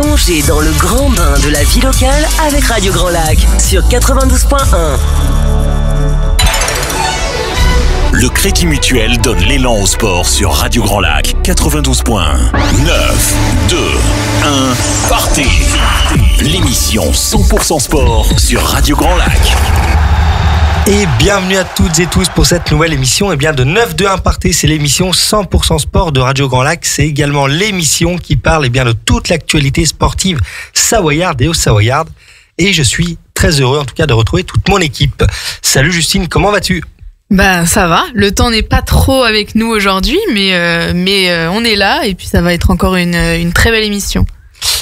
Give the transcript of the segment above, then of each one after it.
Plongez dans le grand bain de la vie locale avec Radio Grand Lac sur 92.1. Le Crédit Mutuel donne l'élan au sport sur Radio Grand Lac 92.1. 9, 2, 1, partez. L'émission 100% sport sur Radio Grand Lac. Et bienvenue à toutes et tous pour cette nouvelle émission. Et bien de 9-2-1 partez, c'est l'émission 100% sport de Radio Grand Lac. C'est également l'émission qui parle de toute l'actualité sportive savoyarde et haut-savoyarde. Et je suis très heureux en tout cas de retrouver toute mon équipe. Salut Justine, comment vas-tu ? Ça va, le temps n'est pas trop avec nous aujourd'hui, mais on est là et puis ça va être encore une très belle émission.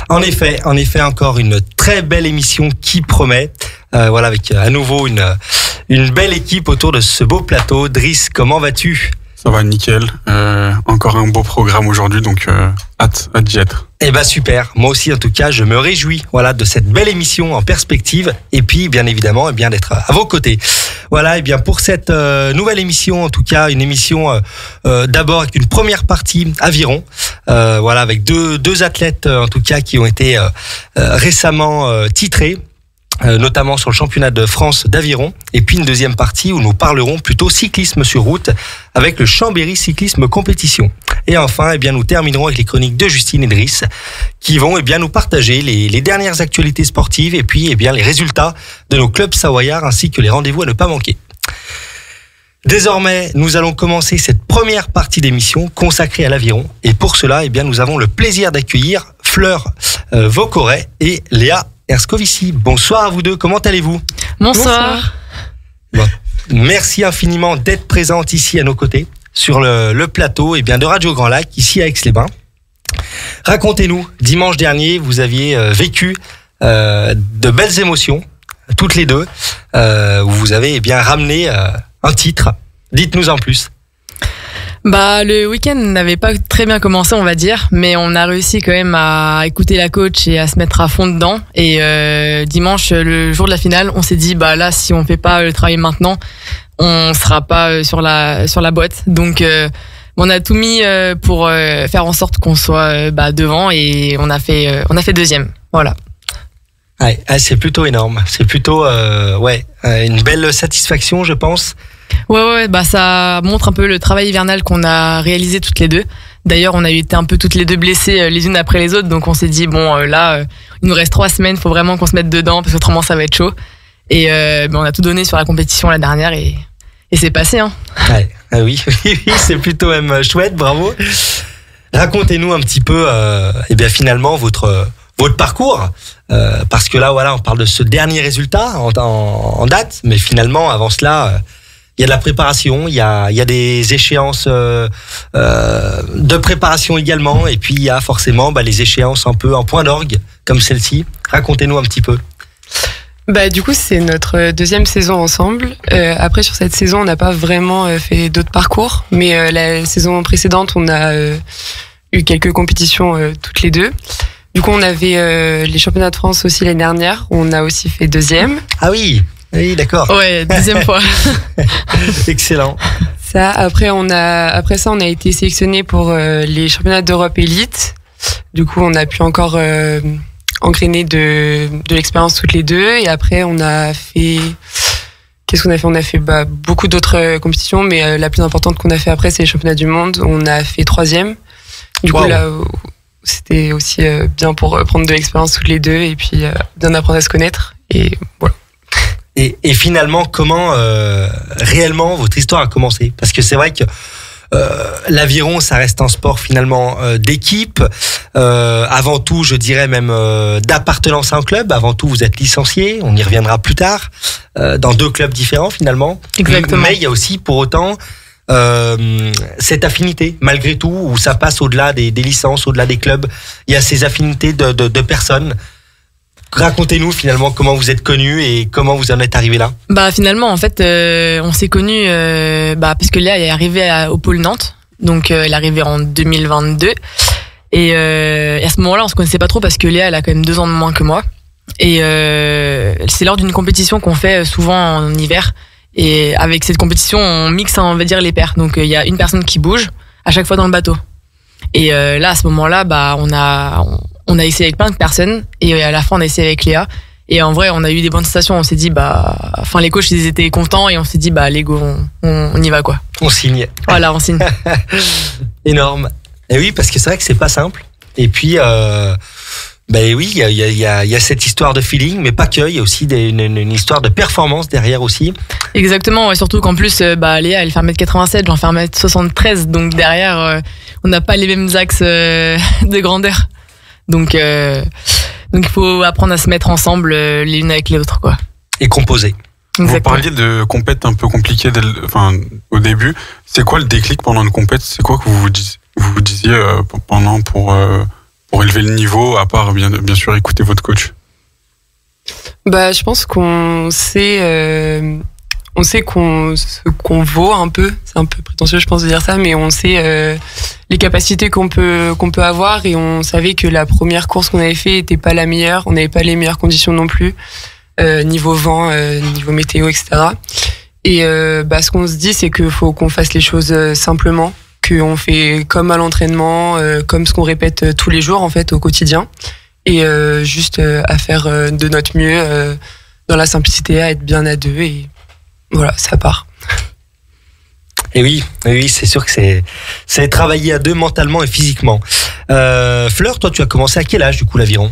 En effet, encore une très belle émission qui promet. Avec à nouveau une belle équipe autour de ce beau plateau. Driss, comment vas-tu ? Ça va nickel, encore un beau programme aujourd'hui, donc hâte d'y être. Super, moi aussi en tout cas je me réjouis de cette belle émission en perspective et puis bien évidemment d'être à vos côtés. Pour cette nouvelle émission, en tout cas une émission d'abord avec une première partie aviron, avec deux athlètes en tout cas qui ont été récemment titrés, notamment sur le championnat de France d'aviron, et puis une deuxième partie où nous parlerons plutôt cyclisme sur route avec le Chambéry Cyclisme Compétition. Et enfin, nous terminerons avec les chroniques de Justine et Driss qui vont nous partager les dernières actualités sportives et puis les résultats de nos clubs savoyards ainsi que les rendez-vous à ne pas manquer. Désormais, nous allons commencer cette première partie d'émission consacrée à l'aviron et pour cela, nous avons le plaisir d'accueillir Fleur Vaucoret et Léa Erscovici. Bonsoir à vous deux, comment allez-vous ? Bonsoir. Merci infiniment d'être présente ici à nos côtés sur le plateau de Radio Grand Lac, ici à Aix-les-Bains. Racontez-nous, dimanche dernier, vous aviez vécu de belles émotions, toutes les deux, où vous avez ramené un titre. Dites-nous en plus. Le week-end n'avait pas très bien commencé, on va dire, mais on a réussi quand même à écouter la coach et à se mettre à fond dedans. Et dimanche, le jour de la finale, on s'est dit là, si on fait pas le travail maintenant, on sera pas sur la boîte. Donc on a tout mis pour faire en sorte qu'on soit devant et on a fait deuxième. Voilà. Ouais, c'est plutôt énorme. C'est plutôt une belle satisfaction, je pense. Ouais, ça montre un peu le travail hivernal qu'on a réalisé toutes les deux. D'ailleurs, on a été un peu toutes les deux blessées les unes après les autres, donc on s'est dit là, il nous reste 3 semaines, faut vraiment qu'on se mette dedans parce qu'autrement ça va être chaud. Et on a tout donné sur la compétition la dernière et c'est passé. Hein. Ouais, oui, c'est plutôt même chouette, bravo. Racontez-nous un petit peu, finalement votre parcours, parce que là, on parle de ce dernier résultat en date, mais finalement, avant cela. Il y a de la préparation, il y a des échéances de préparation également, et puis il y a forcément les échéances un peu en point d'orgue, comme celle-ci. Racontez-nous un petit peu. Du coup, c'est notre deuxième saison ensemble. Après, sur cette saison, on n'a pas vraiment fait d'autres parcours, mais la saison précédente, on a eu quelques compétitions toutes les deux. Du coup, on avait les championnats de France aussi l'année dernière, on a aussi fait deuxième. Ah oui, d'accord. Ouais, deuxième fois. Excellent. Après ça, on a été sélectionné pour les championnats d'Europe élite. Du coup, on a pu encore engrainer de l'expérience toutes les deux. Et après, on a fait... Qu'est-ce qu'on a fait ? On a fait beaucoup d'autres compétitions, mais la plus importante qu'on a fait après, c'est les championnats du monde. On a fait 3e. Du coup, là, c'était aussi bien pour prendre de l'expérience toutes les deux et puis bien apprendre à se connaître. Et voilà. Et finalement, comment réellement votre histoire a commencé ? Parce que c'est vrai que l'aviron, ça reste un sport finalement d'équipe. Avant tout, je dirais même d'appartenance à un club. Avant tout, vous êtes licencié. On y reviendra plus tard dans 2 clubs différents finalement. Exactement. Mais il y a aussi pour autant cette affinité, malgré tout, où ça passe au-delà des licences, au-delà des clubs. Il y a ces affinités de personnes. Racontez-nous finalement comment vous êtes connus et comment vous en êtes arrivés là. Finalement, en fait, on s'est connus parce que Léa est arrivée au pôle Nantes, donc elle est arrivée en 2022. Et à ce moment-là, on se connaissait pas trop parce que Léa, elle a quand même 2 ans de moins que moi. Et c'est lors d'une compétition qu'on fait souvent en hiver. Et avec cette compétition, on mixe, on va dire, les paires. Donc il y a une personne qui bouge à chaque fois dans le bateau. Et là, à ce moment-là, on a essayé avec plein de personnes et à la fin on a essayé avec Léa. Et en vrai, on a eu des bonnes sensations. On s'est dit, les coachs, ils étaient contents et on s'est dit, les go, on y va, quoi. On signe. Voilà, on signe. Énorme. Et oui, parce que c'est vrai que c'est pas simple. Et puis, oui, il y a cette histoire de feeling, mais pas que. Il y a aussi une histoire de performance derrière aussi. Exactement. Ouais, surtout qu'en plus, Léa, elle fait 1m87, j'en fais 1m73. Donc derrière, on n'a pas les mêmes axes de grandeur. Donc il faut apprendre à se mettre ensemble les unes avec les autres, quoi. Et composer. Exactement. Vous parliez de compète un peu compliquée au début. C'est quoi le déclic pendant une compète? C'est quoi que vous disiez pendant pour élever le niveau, à part bien sûr écouter votre coach? Je pense qu'on sait ce qu'on vaut un peu. C'est un peu prétentieux, je pense, de dire ça, mais on sait les capacités qu'on peut avoir, et on savait que la première course qu'on avait fait était pas la meilleure. On n'avait pas les meilleures conditions non plus, niveau vent, niveau météo, etc. Et ce qu'on se dit, c'est qu'il faut qu'on fasse les choses simplement, qu'on fait comme à l'entraînement, comme ce qu'on répète tous les jours en fait au quotidien, et juste à faire de notre mieux dans la simplicité, à être bien à deux, et voilà, ça part. Et oui, c'est sûr que c'est travailler à deux mentalement et physiquement. Fleur, toi, tu as commencé à quel âge, du coup, l'aviron?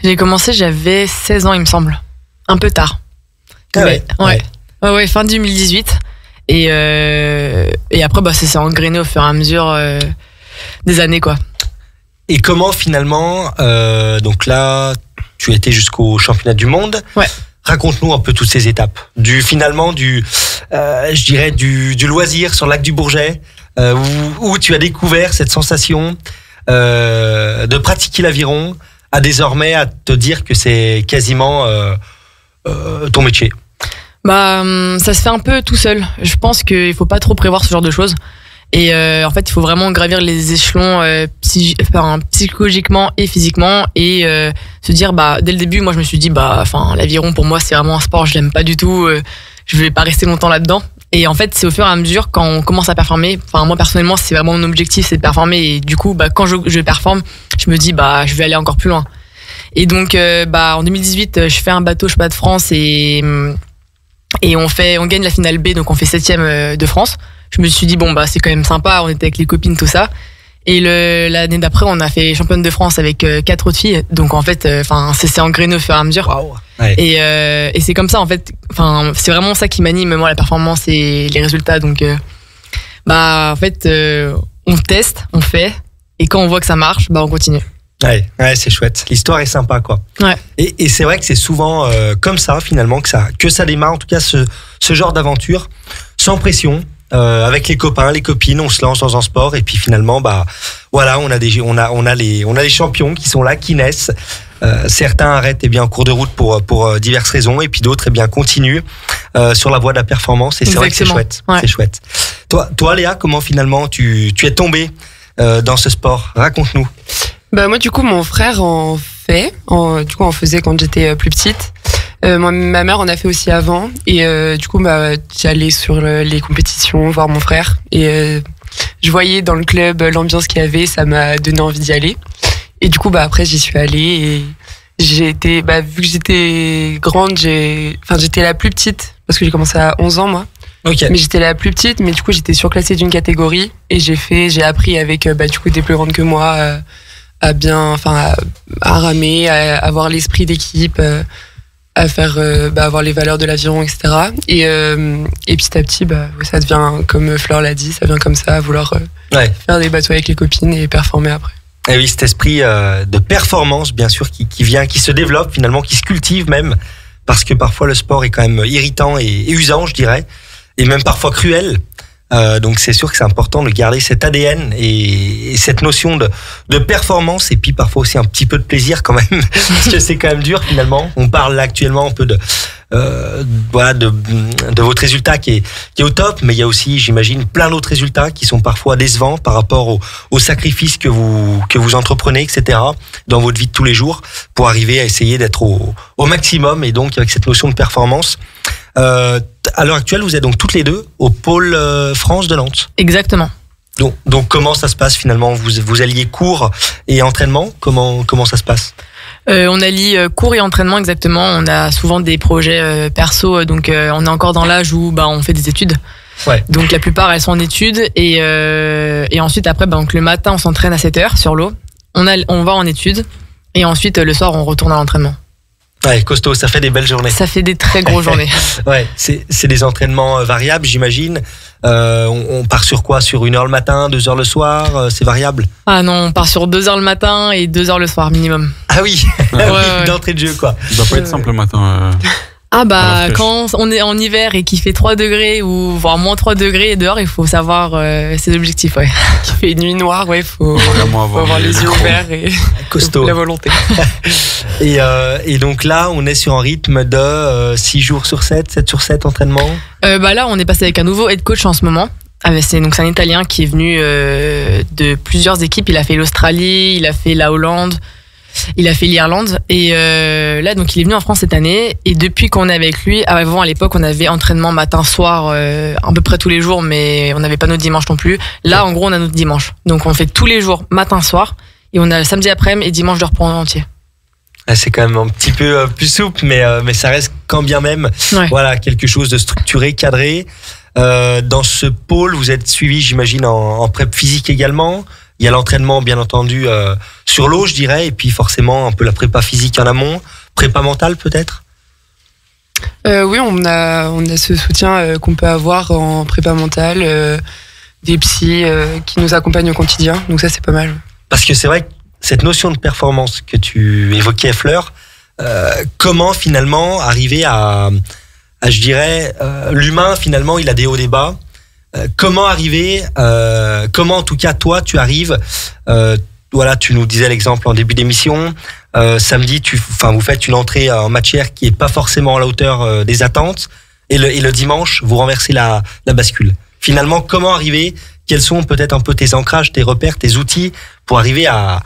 J'ai commencé, j'avais 16 ans, il me semble. Un peu tard. Ah ouais. Ouais, fin 2018. Et après, ça s'est engrainé au fur et à mesure des années, quoi. Et comment, finalement, donc là, tu étais jusqu'au championnat du monde. Ouais. Raconte-nous un peu toutes ces étapes. Du loisir sur le lac du Bourget, où tu as découvert cette sensation de pratiquer l'aviron, à désormais à te dire que c'est quasiment ton métier. Ça se fait un peu tout seul. Je pense qu'il faut pas trop prévoir ce genre de choses. Et en fait, il faut vraiment gravir les échelons psychologiquement et physiquement, et se dire dès le début, moi je me suis dit l'aviron pour moi c'est vraiment un sport, je l'aime pas du tout, je vais pas rester longtemps là-dedans. Et en fait, c'est au fur et à mesure quand on commence à performer. Moi personnellement, c'est vraiment mon objectif, c'est de performer, et du coup quand je performe, je me dis je vais aller encore plus loin. Et donc en 2018, je fais un bateau championnat de France, et on gagne la finale B, donc on fait 7e de France. Je me suis dit c'est quand même sympa, on était avec les copines, tout ça. Et l'année d'après, on a fait championne de France avec 4 autres filles. Donc en fait, c'est engrainé au fur et à mesure. Wow. Ouais. Et c'est comme ça en fait. C'est vraiment ça qui m'anime, moi, la performance et les résultats. Donc en fait, on teste, on fait, et quand on voit que ça marche, on continue. Ouais, c'est chouette. L'histoire est sympa, quoi. Ouais. Et c'est vrai que c'est souvent comme ça, finalement, que ça démarre. En tout cas, ce genre d'aventure, sans pression. Avec les copains, les copines, on se lance dans un sport, et puis finalement, on a les champions qui sont là, qui naissent. Certains arrêtent en cours de route pour diverses raisons, et puis d'autres continuent sur la voie de la performance. Et c'est vrai que c'est chouette. Ouais. C'est chouette. Toi, Léa, comment finalement tu es tombée dans ce sport? Raconte-nous. Moi, du coup, mon frère en faisait quand j'étais plus petite. Ma mère en a fait aussi avant, et du coup j'allais sur les compétitions voir mon frère, et je voyais dans le club l'ambiance qu'il y avait, ça m'a donné envie d'y aller, et du coup après j'y suis allée, et j'ai été vu que j'étais grande, j'étais la plus petite parce que j'ai commencé à 11 ans moi. Okay. Mais j'étais la plus petite, mais du coup j'étais surclassée d'une catégorie, et j'ai appris avec du coup des plus grandes que moi à ramer, à avoir l'esprit d'équipe, à faire avoir les valeurs de l'aviron, etc. Et petit à petit ça devient, comme Fleur l'a dit, ça vient comme ça, à vouloir faire des bateaux avec les copines et performer après. Et oui, cet esprit de performance, bien sûr, qui se développe finalement, qui se cultive même, parce que parfois le sport est quand même irritant et usant, je dirais, et même parfois cruel. Donc c'est sûr que c'est important de garder cet ADN et cette notion de performance, et puis parfois aussi un petit peu de plaisir quand même, parce que c'est quand même dur finalement. On parle là actuellement un peu de votre résultat qui est au top, mais il y a aussi, j'imagine, plein d'autres résultats qui sont parfois décevants par rapport aux sacrifices que vous entreprenez, etc., dans votre vie de tous les jours, pour arriver à essayer d'être au maximum, et donc avec cette notion de performance. À l'heure actuelle, vous êtes donc toutes les deux au pôle France de Nantes. Exactement. Donc comment ça se passe finalement? Vous alliez cours et entraînement? Comment ça se passe? On allie cours et entraînement exactement. On a souvent des projets perso, donc on est encore dans l'âge où on fait des études. Ouais. Donc la plupart elles sont en études et ensuite après donc le matin on s'entraîne à 7h sur l'eau. On va en études et ensuite le soir on retourne à l'entraînement. Ouais, costaud, ça fait des belles journées. Ça fait des très grosses journées. Ouais, c'est des entraînements variables, j'imagine. On part sur quoi? Sur 1 heure le matin, 2 heures le soir, c'est variable? Ah non, on part sur 2 heures le matin et 2 heures le soir minimum. Ah oui, Ouais. d'entrée de jeu quoi. Ça doit pas être simple le matin. Ah la fraîche. quand on est en hiver et qu'il fait 3 degrés ou voire moins 3 degrés dehors, il faut savoir ses objectifs, ouais. Qui fait nuit noire, faut Vraiment avoir les yeux ouverts et Costaud. la volonté. Et donc là, on est sur un rythme de 6 jours sur 7, 7 sur 7 entraînement. Là, on est passé avec un nouveau head coach en ce moment. C'est un Italien qui est venu de plusieurs équipes. Il a fait l'Australie, il a fait la Hollande, il a fait l'Irlande. Et là, donc, il est venu en France cette année. Et depuis qu'on est avec lui, avant, à l'époque, on avait entraînement matin-soir à peu près tous les jours, mais on n'avait pas notre dimanche non plus. Là, en gros, on a notre dimanche. Donc, on fait tous les jours matin-soir. Et on a le samedi après-midi et dimanche de repos en entier. C'est quand même un petit peu plus souple, mais ça reste quand bien même Ouais. voilà, quelque chose de structuré, cadré. Dans ce pôle, vous êtes suivi, j'imagine, en prep physique également. Il y a l'entraînement, bien entendu, sur l'eau, je dirais, et puis forcément un peu la prépa physique en amont, prépa mentale peut-être. Oui, on a ce soutien qu'on peut avoir en prépa mentale, des psys qui nous accompagnent au quotidien. Donc ça, c'est pas mal. Parce que c'est vrai que cette notion de performance que tu évoquais, Fleur, comment finalement arriver à je dirais, l'humain finalement, il a des hauts, des bas. Comment arriver, comment en tout cas toi tu arrives, voilà, tu nous disais l'exemple en début d'émission, samedi vous faites une entrée en matière qui est pas forcément à la hauteur des attentes, et le dimanche vous renversez la bascule. Finalement, comment arriver? Quels sont peut-être un peu tes ancrages, tes repères, tes outils pour arriver à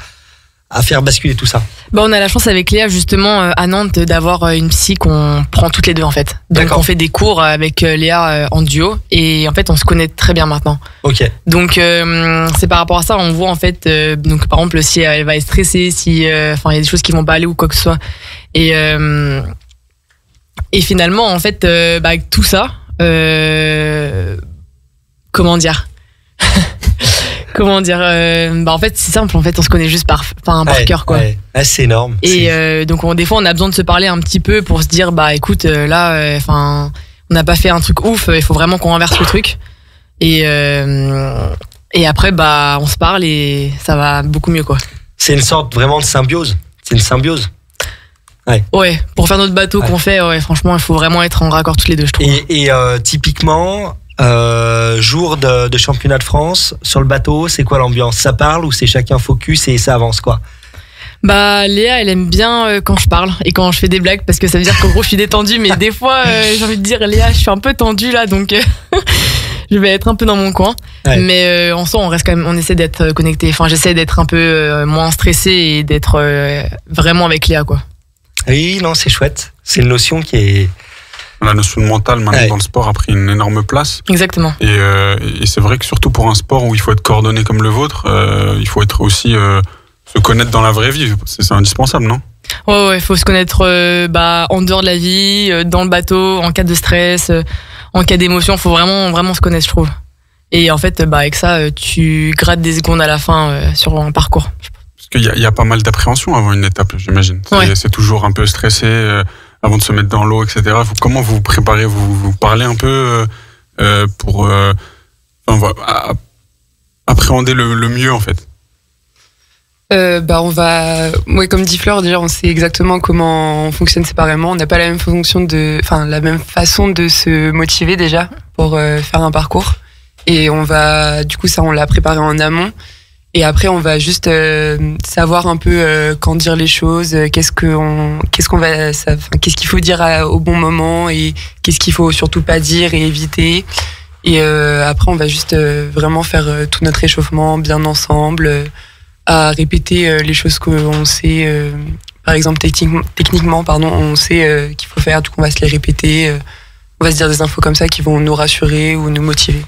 faire basculer tout ça? On a la chance avec Léa justement à Nantes d'avoir une psy qu'on prend toutes les deux en fait. Donc D'accord. on fait des cours avec Léa en duo et en fait on se connaît très bien maintenant. Ok. Donc c'est par rapport à ça on voit en fait donc par exemple si elle va être stressée, si il y a des choses qui vont pas aller ou quoi que ce soit et finalement en fait avec tout ça comment dire en fait c'est simple, en fait on se connaît juste par cœur quoi. Ouais. Ah, c'est énorme. Et donc des fois on a besoin de se parler un petit peu pour se dire écoute là on n'a pas fait un truc ouf, il faut vraiment qu'on renverse le truc et après on se parle et ça va beaucoup mieux quoi. C'est une sorte vraiment de symbiose. C'est une symbiose. Ouais, pour faire notre bateau qu'on fait, franchement il faut vraiment être en raccord tous les deux je trouve. Et typiquement jour de championnat de France sur le bateau, c'est quoi l'ambiance? Ça parle ou c'est chacun focus et ça avance quoi? Léa elle aime bien quand je parle et quand je fais des blagues parce que ça veut dire qu'en gros je suis détendue, mais des fois j'ai envie de dire Léa je suis un peu tendue là donc je vais être un peu dans mon coin. Ouais. Mais en soi on reste quand même, on essaie d'être connecté, j'essaie d'être un peu moins stressé et d'être vraiment avec Léa quoi. Oui, non, c'est chouette. C'est une notion qui est... La notion de mental maintenant dans le sport a pris une énorme place. Exactement. Et c'est vrai que surtout pour un sport où il faut être coordonné comme le vôtre, il faut être aussi se connaître dans la vraie vie. C'est indispensable, non? Ouais, faut se connaître en dehors de la vie, dans le bateau, en cas de stress, en cas d'émotion, faut vraiment se connaître, je trouve. Et en fait, avec ça, tu grattes des secondes à la fin sur un parcours. Parce qu'il y a pas mal d'appréhension avant une étape, j'imagine. Ouais. C'est toujours un peu stressé avant de se mettre dans l'eau, etc. Comment vous vous préparez? Vous parlez un peu pour appréhender le mieux, en fait? On va, comme dit Fleur, déjà on sait exactement comment on fonctionne séparément. On n'a pas la même la même façon de se motiver déjà pour faire un parcours. Et on va, du coup, ça on l'a préparé en amont. Et après, on va juste savoir un peu quand dire les choses, qu'est-ce qu'il faut dire au bon moment et qu'est-ce qu'il faut surtout pas dire et éviter. Et après, on va juste vraiment faire tout notre échauffement bien ensemble, à répéter les choses qu'on sait. Par exemple, techniquement, on sait qu'il faut faire, du coup, on va se les répéter. On va se dire des infos comme ça qui vont nous rassurer ou nous motiver.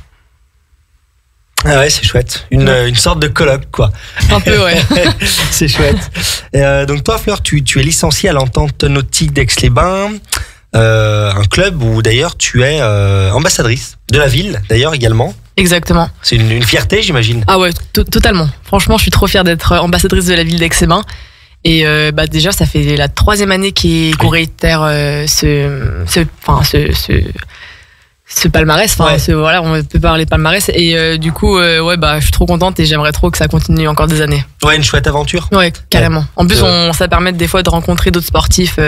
Ah ouais, c'est chouette. Une sorte de colloque, quoi. Un peu, ouais. C'est chouette. Donc toi, Fleur, tu es licenciée à l'Entente Nautique d'Aix-les-Bains, un club où d'ailleurs tu es ambassadrice de la ville, d'ailleurs également. Exactement. C'est une fierté, j'imagine. Ah ouais, totalement. Franchement, je suis trop fière d'être ambassadrice de la ville d'Aix-les-Bains. Et déjà, ça fait la 3e année qu'on réitère ce palmarès. Enfin, voilà, on peut parler de palmarès. Et du coup, je suis trop contente et j'aimerais trop que ça continue encore des années. Ouais, une chouette aventure. Ouais, carrément. En plus, ça permet des fois de rencontrer d'autres sportifs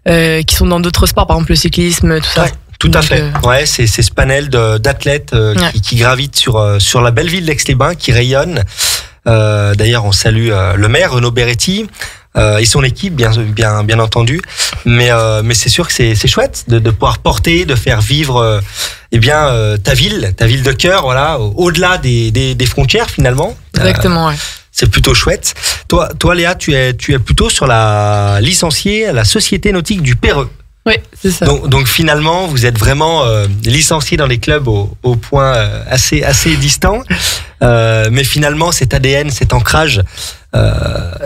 qui sont dans d'autres sports, par exemple le cyclisme, tout ça. Ouais. Tout à fait. Ouais, c'est ce panel d'athlètes qui gravitent sur la belle ville d'Aix-les-Bains, qui rayonne. D'ailleurs, on salue le maire Renaud Beretti et son équipe, bien entendu. Mais c'est sûr que c'est chouette de pouvoir porter, de faire vivre ta ville de cœur, voilà, au-delà des frontières finalement. Exactement. Ouais. C'est plutôt chouette. Toi, Léa, tu es plutôt sur la licenciée à la Société Nautique du Perreux. Oui, c'est ça. Donc finalement, vous êtes vraiment licencié dans les clubs au point assez distant. Mais finalement, cet ADN, cet ancrage,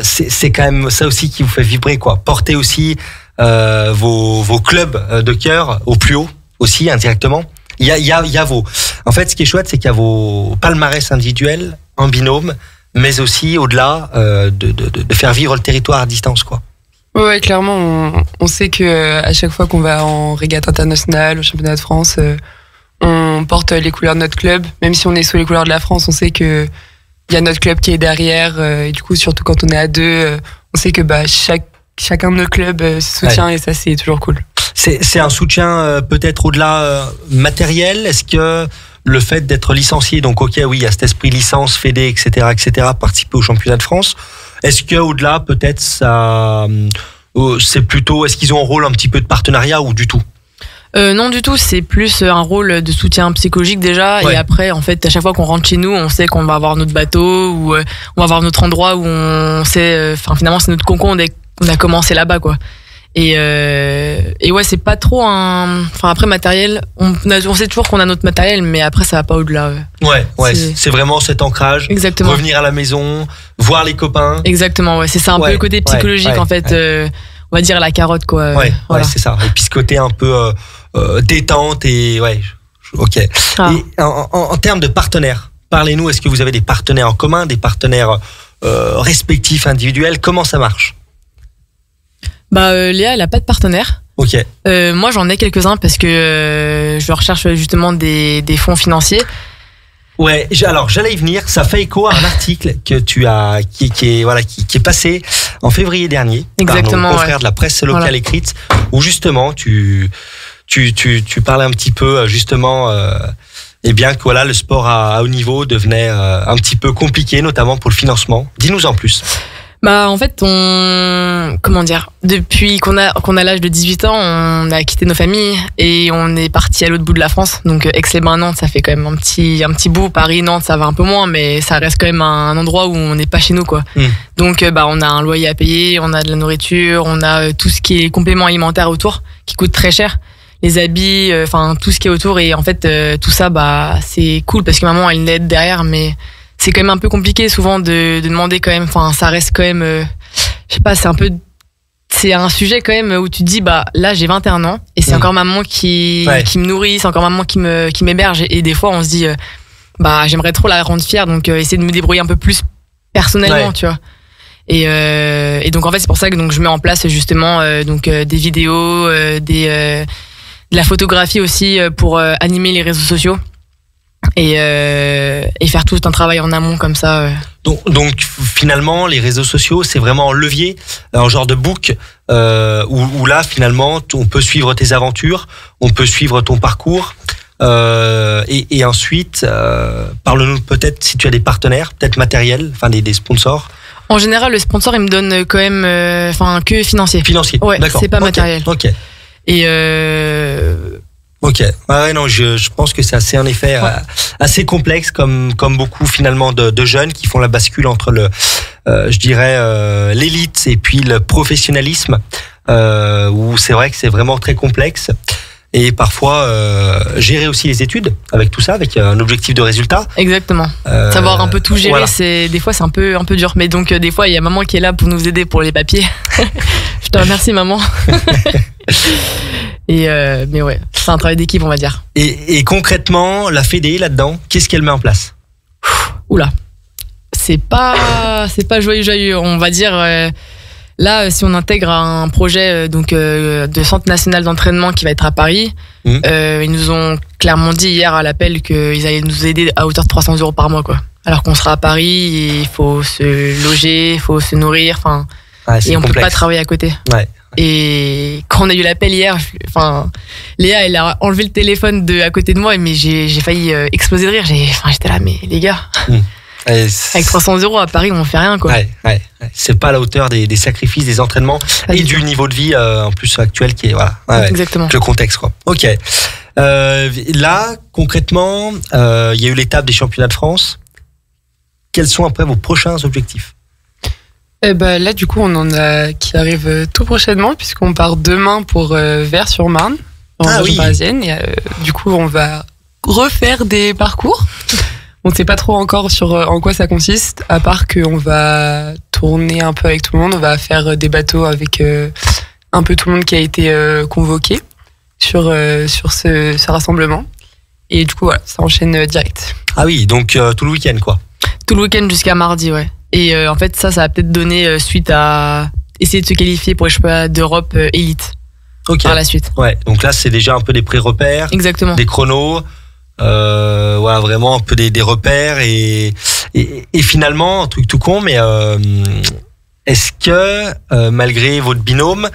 c'est quand même ça aussi qui vous fait vibrer, quoi. Porter aussi vos clubs de cœur au plus haut aussi indirectement. Il y a vos. En fait, ce qui est chouette, c'est qu'il y a vos palmarès individuels en binôme, mais aussi au-delà de faire vivre le territoire à distance, quoi. Ouais, clairement, on sait que à chaque fois qu'on va en régate internationale, au championnat de France, on porte les couleurs de notre club. Même si on est sous les couleurs de la France, on sait que il y a notre club qui est derrière. Et du coup, surtout quand on est à deux, on sait que chacun de nos clubs se soutient et ça, c'est toujours cool. C'est un soutien peut-être au-delà matériel. Est-ce que le fait d'être licencié, donc ok, oui, il y a cet esprit licence, fédé, etc., participer au championnat de France. Est-ce que au-delà, peut-être, ça, c'est plutôt, est-ce qu'ils ont un rôle un petit peu de partenariat ou du tout? Non, du tout. C'est plus un rôle de soutien psychologique déjà. Ouais. Et après, en fait, à chaque fois qu'on rentre chez nous, on sait qu'on va avoir notre bateau ou on va avoir notre endroit où on sait, finalement, c'est notre cocon dès qu'on a commencé là-bas, quoi. Et ouais, c'est pas trop après matériel, on sait toujours qu'on a notre matériel, mais après ça va pas au-delà. Ouais, c'est vraiment cet ancrage. Exactement. Revenir à la maison, voir les copains. Exactement, ouais, c'est ça un peu le côté psychologique en fait, on va dire la carotte, quoi. Voilà. Ouais, c'est ça. Et puis ce côté un peu détente et ok. Ah. Et en termes de partenaires, parlez-nous, est-ce que vous avez des partenaires en commun, des partenaires respectifs, individuels? Comment ça marche? Léa, elle a pas de partenaire. Ok. Moi, j'en ai quelques-uns parce que je recherche justement des fonds financiers. Ouais. Alors, j'allais y venir. Ça fait écho à un article que tu as, qui est passé en février dernier. Exactement. Par nos confrères de la presse locale écrite, où justement tu parlais un petit peu justement. Que le sport à haut niveau devenait un petit peu compliqué, notamment pour le financement. Dis-nous en plus. En fait, depuis qu'on a l'âge de 18 ans, on a quitté nos familles et on est parti à l'autre bout de la France. Donc Aix-les-Bains, Nantes, ça fait quand même un petit bout. Paris, Nantes, ça va un peu moins, mais ça reste quand même un endroit où on n'est pas chez nous, quoi. Donc on a un loyer à payer, on a de la nourriture, on a tout ce qui est compléments alimentaires autour qui coûte très cher. Les habits, tout ce qui est autour, et en fait tout ça, c'est cool parce que maman elle aide derrière, mais c'est quand même un peu compliqué souvent de demander quand même. Ça reste quand même, je sais pas, c'est un sujet quand même où tu te dis là j'ai 21 ans et c'est encore maman qui me nourrit, c'est encore maman qui m'héberge, et des fois on se dit j'aimerais trop la rendre fière, donc essayer de me débrouiller un peu plus personnellement, tu vois. Et donc en fait c'est pour ça que je mets en place justement des vidéos, de la photographie aussi pour animer les réseaux sociaux. Et faire tout un travail en amont comme ça. Donc finalement les réseaux sociaux c'est vraiment un levier, un genre de book où là finalement on peut suivre tes aventures, on peut suivre ton parcours et ensuite parle-nous peut-être si tu as des partenaires, peut-être matériels, des sponsors. En général le sponsor il me donne quand même que financier. Ouais, d'accord. C'est pas matériel. Ok. Et ok. Non, je pense que c'est assez en effet assez complexe comme beaucoup finalement de jeunes qui font la bascule entre l'élite et puis le professionnalisme où c'est vrai que c'est vraiment très complexe. et parfois gérer aussi les études avec tout ça, avec un objectif de résultat. Exactement. Savoir un peu tout gérer, des fois c'est un peu dur. Mais donc des fois il y a maman qui est là pour nous aider pour les papiers. Je te remercie maman. Mais ouais, c'est un travail d'équipe, on va dire. Et concrètement, la Fédé là-dedans, qu'est-ce qu'elle met en place? Oula, c'est pas joyeux, on va dire. Là, si on intègre un projet de centre national d'entraînement qui va être à Paris, ils nous ont clairement dit hier à l'appel qu'ils allaient nous aider à hauteur de 300 € par mois, quoi. Alors qu'on sera à Paris, il faut se loger, il faut se nourrir, enfin, et on peut pas travailler à côté. Ouais. Et quand on a eu l'appel hier, Léa, elle a enlevé le téléphone à côté de moi, mais j'ai failli exploser de rire. J'étais là, mais les gars. Avec 300 € à Paris, on fait rien, quoi. Ouais. C'est pas à la hauteur des sacrifices, des entraînements et du niveau de vie en plus actuel qui est exactement. Le contexte, quoi. Ok. Là, concrètement, il y a eu l'étape des championnats de France. Quels sont après vos prochains objectifs? Là, du coup, on en a qui arrive tout prochainement puisqu'on part demain pour Vers-sur-Marne en région parisienne. Et du coup, on va refaire des parcours. On ne sait pas trop encore sur en quoi ça consiste, à part qu'on va tourner un peu avec tout le monde. On va faire des bateaux avec un peu tout le monde qui a été convoqué sur ce rassemblement. Et du coup, voilà, ça enchaîne direct. Ah oui, donc tout le week-end, quoi. Tout le week-end jusqu'à mardi, ouais. Et en fait, ça va peut-être donner suite à essayer de se qualifier pour les championnats d'Europe élite. Ok. Par la suite. Ouais, donc là, c'est déjà un peu des pré-repères. Exactement. Des chronos. Voilà, vraiment un peu des repères et finalement un truc tout con, mais est-ce que malgré votre binôme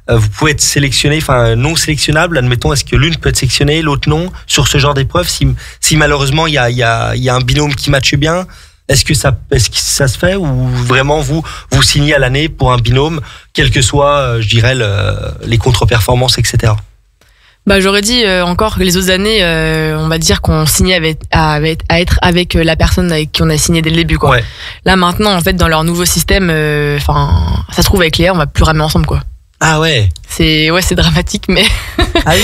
vous pouvez être sélectionné, enfin non sélectionnable, admettons, est-ce que l'une peut être sélectionnée, l'autre non sur ce genre d'épreuve si malheureusement il y a un binôme qui matche bien, est-ce que ça se fait ou vraiment vous signez à l'année pour un binôme quel que soit je dirais les contre-performances, etc. J'aurais dit encore que les autres années, on va dire qu'on signait à être avec la personne avec qui on a signé dès le début, quoi. Ouais. Là maintenant, en fait, dans leur nouveau système, ça se trouve avec Léa, on va plus ramer ensemble, quoi. Ah ouais. C'est dramatique, mais. Ah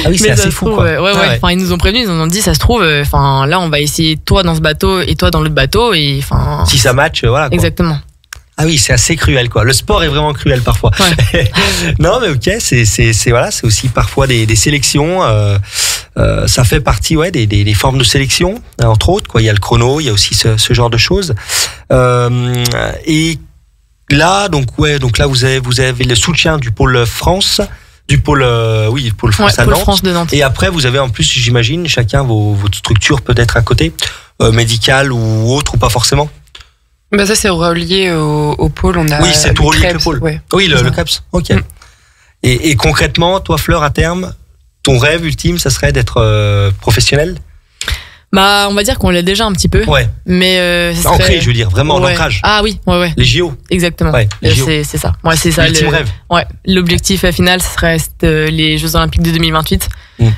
oui, c'est assez fou, quoi. Ouais. Ils nous ont prévenus, ils nous ont dit, ça se trouve, là, on va essayer toi dans ce bateau et toi dans l'autre bateau, et si ça match, voilà. Quoi. Exactement. Ah oui, c'est assez cruel, quoi. Le sport est vraiment cruel parfois. Ouais. Non, mais ok, c'est aussi parfois des sélections. Ça fait partie, des formes de sélection, entre autres, quoi. Il y a le chrono, il y a aussi ce genre de choses. Et là, donc là, vous avez le soutien du pôle France, du pôle France à Nantes. France de Nantes. Et après, vous avez en plus, j'imagine, chacun votre structure peut-être à côté, médicale ou autre, ou pas forcément. Ça c'est relié au pôle. On a c'est tout relié avec le pôle. Ouais. Oui, le CREPS. Ok. Et concrètement, toi, Fleur, à terme, ton rêve ultime, ça serait d'être professionnelle? On va dire qu'on l'est déjà un petit peu. Ouais. Mais ça serait... ancré, je veux dire, vraiment en ancrage. Ah oui, ouais. Les JO. Exactement. Ouais, c'est ça. Ouais, c'est ça. L'ultime rêve. Ouais. L'objectif final, ce serait les Jeux Olympiques de 2028.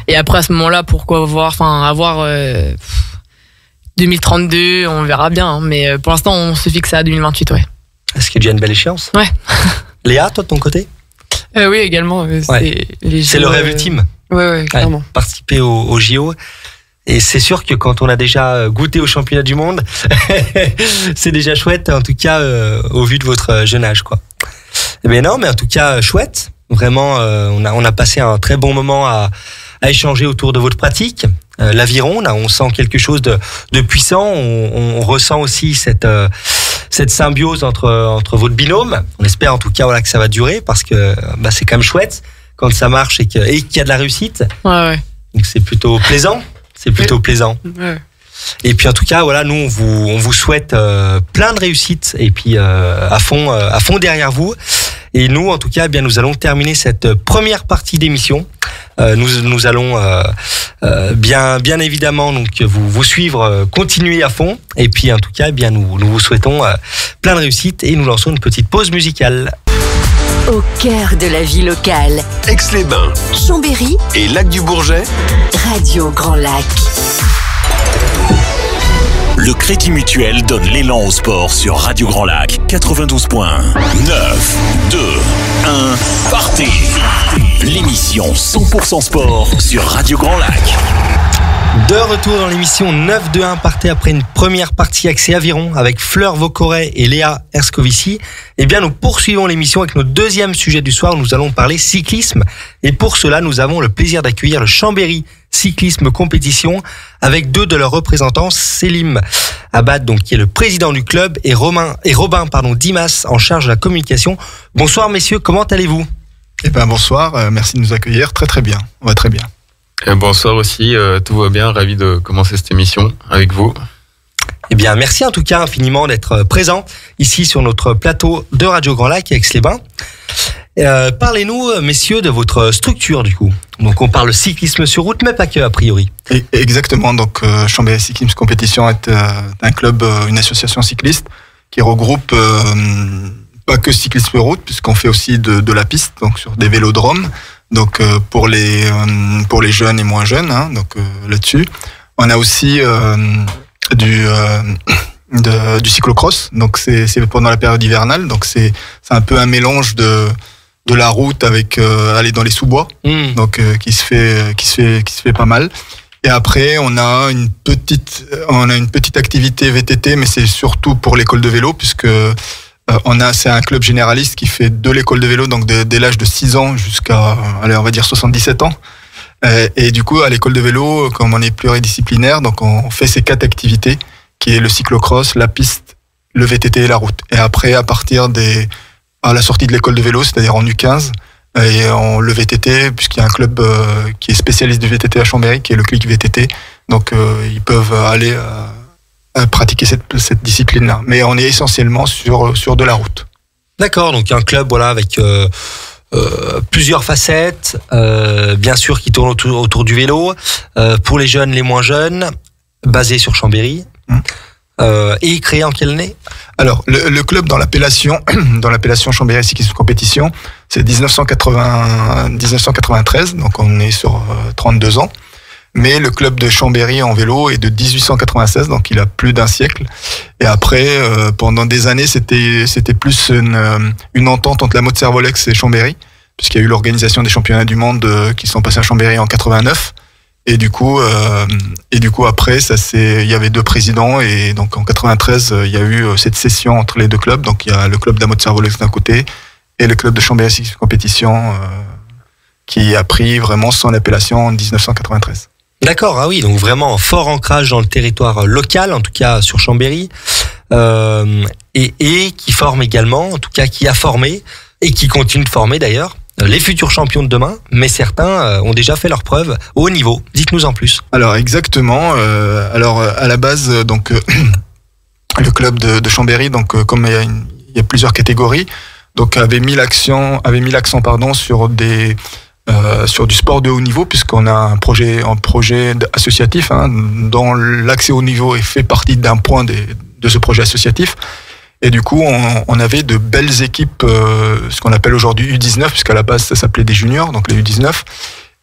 Et après, à ce moment-là, pourquoi avoir 2032, on verra bien, hein, mais pour l'instant, on se fixe à 2028, ouais. Est-ce qu'il y a déjà une belle échéance? Ouais. Léa, toi, de ton côté? Oui, également. C'est le rêve ultime. Ouais, clairement. Participer aux JO. Et c'est sûr que quand on a déjà goûté au championnat du monde, c'est déjà chouette, en tout cas, au vu de votre jeune âge, quoi. Mais non, mais en tout cas, chouette. Vraiment, on a passé un très bon moment à échanger autour de votre pratique. L'aviron, là, on sent quelque chose de puissant. On ressent aussi cette symbiose entre votre binôme. On espère en tout cas que ça va durer parce que c'est quand même chouette quand ça marche et qu'il y a de la réussite. Ouais. Donc c'est plutôt plaisant. Ouais. Et puis en tout cas, nous on vous souhaite plein de réussites et puis à fond derrière vous. Et nous, en tout cas, nous allons terminer cette première partie d'émission. Nous allons bien évidemment donc vous suivre, continuer à fond. Et puis en tout cas, nous vous souhaitons plein de réussites et nous lançons une petite pause musicale. Au cœur de la vie locale. Aix-les-Bains, Chambéry et Lac-du-Bourget. Radio Grand Lac. Le Crédit Mutuel donne l'élan au sport sur Radio Grand Lac 92.9. 2, 1, partez. l'émission 100% sport sur Radio Grand Lac. De retour dans l'émission 9-2-1 partez après une première partie axée aviron avec Fleur Vaucoret et Léa Erscovici. Eh bien, nous poursuivons l'émission avec notre deuxième sujet du soir. Nous allons parler cyclisme. Et pour cela, nous avons le plaisir d'accueillir le Chambéry Cyclisme Compétition avec deux de leurs représentants, Selim Abad, donc, qui est le président du club, et Robin, Dimas, en charge de la communication. Bonsoir, messieurs. Comment allez-vous? Eh ben, bonsoir. Merci de nous accueillir. Très, très bien. On va très bien. Bonsoir aussi, tout va bien, ravi de commencer cette émission avec vous. Eh bien, merci en tout cas infiniment d'être présent ici sur notre plateau de Radio Grand Lac avec Aix-les-Bains. Parlez-nous, messieurs, de votre structure du coup. Donc on parle cyclisme sur route, mais pas que a priori. Exactement, donc Chambéry Cyclisme Compétition est un club, une association cycliste qui regroupe pas que cyclisme route, puisqu'on fait aussi de la piste, donc sur des vélodromes. Donc pour les jeunes et moins jeunes, hein, donc là-dessus, on a aussi du cyclocross. Donc c'est pendant la période hivernale. Donc c'est un peu un mélange de la route avec aller dans les sous-bois. Donc qui se fait pas mal. Et après on a une petite activité VTT, mais c'est surtout pour l'école de vélo, puisque c'est un club généraliste qui fait de l'école de vélo, donc dès l'âge de 6 ans jusqu'à, on va dire 77 ans. Et du coup, à l'école de vélo, comme on est pluridisciplinaire, donc on fait ces 4 activités, qui est le cyclocross, la piste, le VTT et la route. Et après, à la sortie de l'école de vélo, c'est-à-dire en U15, et le VTT, puisqu'il y a un club qui est spécialiste du VTT à Chambéry, qui est le Click VTT, donc ils peuvent aller pratiquer cette discipline-là. Mais on est essentiellement sur de la route. D'accord, donc un club avec plusieurs facettes, bien sûr qui tourne autour du vélo, pour les jeunes, les moins jeunes, basé sur Chambéry. Et créé en quelle année? Alors, le club dans l'appellation Chambéry Cyclisme Compétition, c'est 1993, donc on est sur 32 ans. Mais le club de Chambéry en vélo est de 1896, donc il a plus d'un siècle. Et après, pendant des années, c'était plus une entente entre la Motte Servolex et Chambéry, puisqu'il y a eu l'organisation des championnats du monde qui sont passés à Chambéry en 89. Et du coup après, il y avait 2 présidents, et donc en 93, il y a eu cette scission entre les 2 clubs. Donc il y a le club de la Motte Servolex d'un côté et le club de Chambéry Cyclisme Compétition qui a pris vraiment son appellation en 1993. D'accord, ah oui, donc vraiment fort ancrage dans le territoire local, en tout cas sur Chambéry, et qui forme également, en tout cas qui a formé, et qui continue de former d'ailleurs, les futurs champions de demain, mais certains ont déjà fait leurs preuves au haut niveau. Dites-nous en plus. Alors exactement, à la base, donc le club de Chambéry, donc comme il y a plusieurs catégories, donc avait mis l'accent sur du sport de haut niveau, puisqu'on a un projet associatif, hein, dont l'accès au niveau est fait partie d'un point de ce projet associatif. Et du coup, on avait de belles équipes, ce qu'on appelle aujourd'hui U19, puisqu'à la base ça s'appelait des juniors, donc les U19.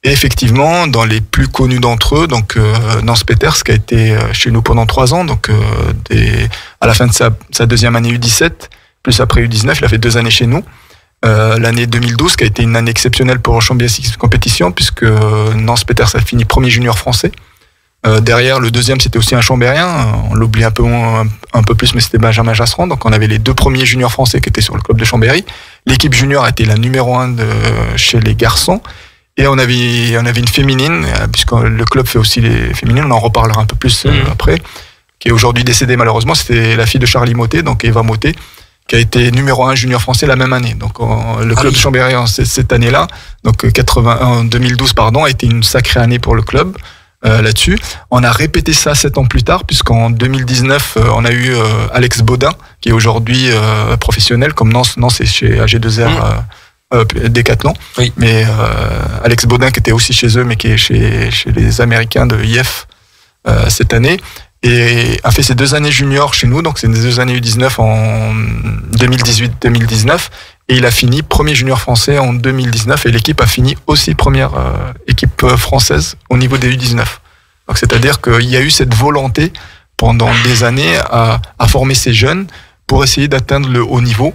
Et effectivement, dans les plus connus d'entre eux, donc Nance Peters, qui a été chez nous pendant 3 ans, donc à la fin de sa deuxième année U17, plus après U19, il a fait 2 années chez nous. L'année 2012 qui a été une année exceptionnelle pour Chambéry Cyclisme Compétition, puisque Nance Peters a fini premier junior français. Derrière, le deuxième, c'était aussi un Chambérien, on l'oublie un peu plus, mais c'était Benjamin Jasserand. Donc on avait les 2 premiers juniors français qui étaient sur le club de Chambéry. L'équipe junior a été la numéro 1 chez les garçons, et on avait une féminine, puisque le club fait aussi les féminines, on en reparlera un peu plus après, qui est aujourd'hui décédée malheureusement. C'était la fille de Charlie Mottet, donc Eva Mottet, qui a été numéro 1 junior français la même année. Donc le club de Chambéry cette année-là, donc 2012 a été une sacrée année pour le club là-dessus. On a répété ça 7 ans plus tard, puisqu'en 2019 on a eu Alex Baudin, qui est aujourd'hui professionnel, comme Nance est chez AG2R Décathlon. Oui. Mais Alex Baudin, qui était aussi chez eux, mais qui est chez les Américains de IF cette année, et a fait ses 2 années juniors chez nous, donc c'est des 2 années U19 en 2018-2019, et il a fini premier junior français en 2019, et l'équipe a fini aussi première équipe française au niveau des U19. Donc c'est-à-dire qu'il y a eu cette volonté pendant des années à former ces jeunes pour essayer d'atteindre le haut niveau.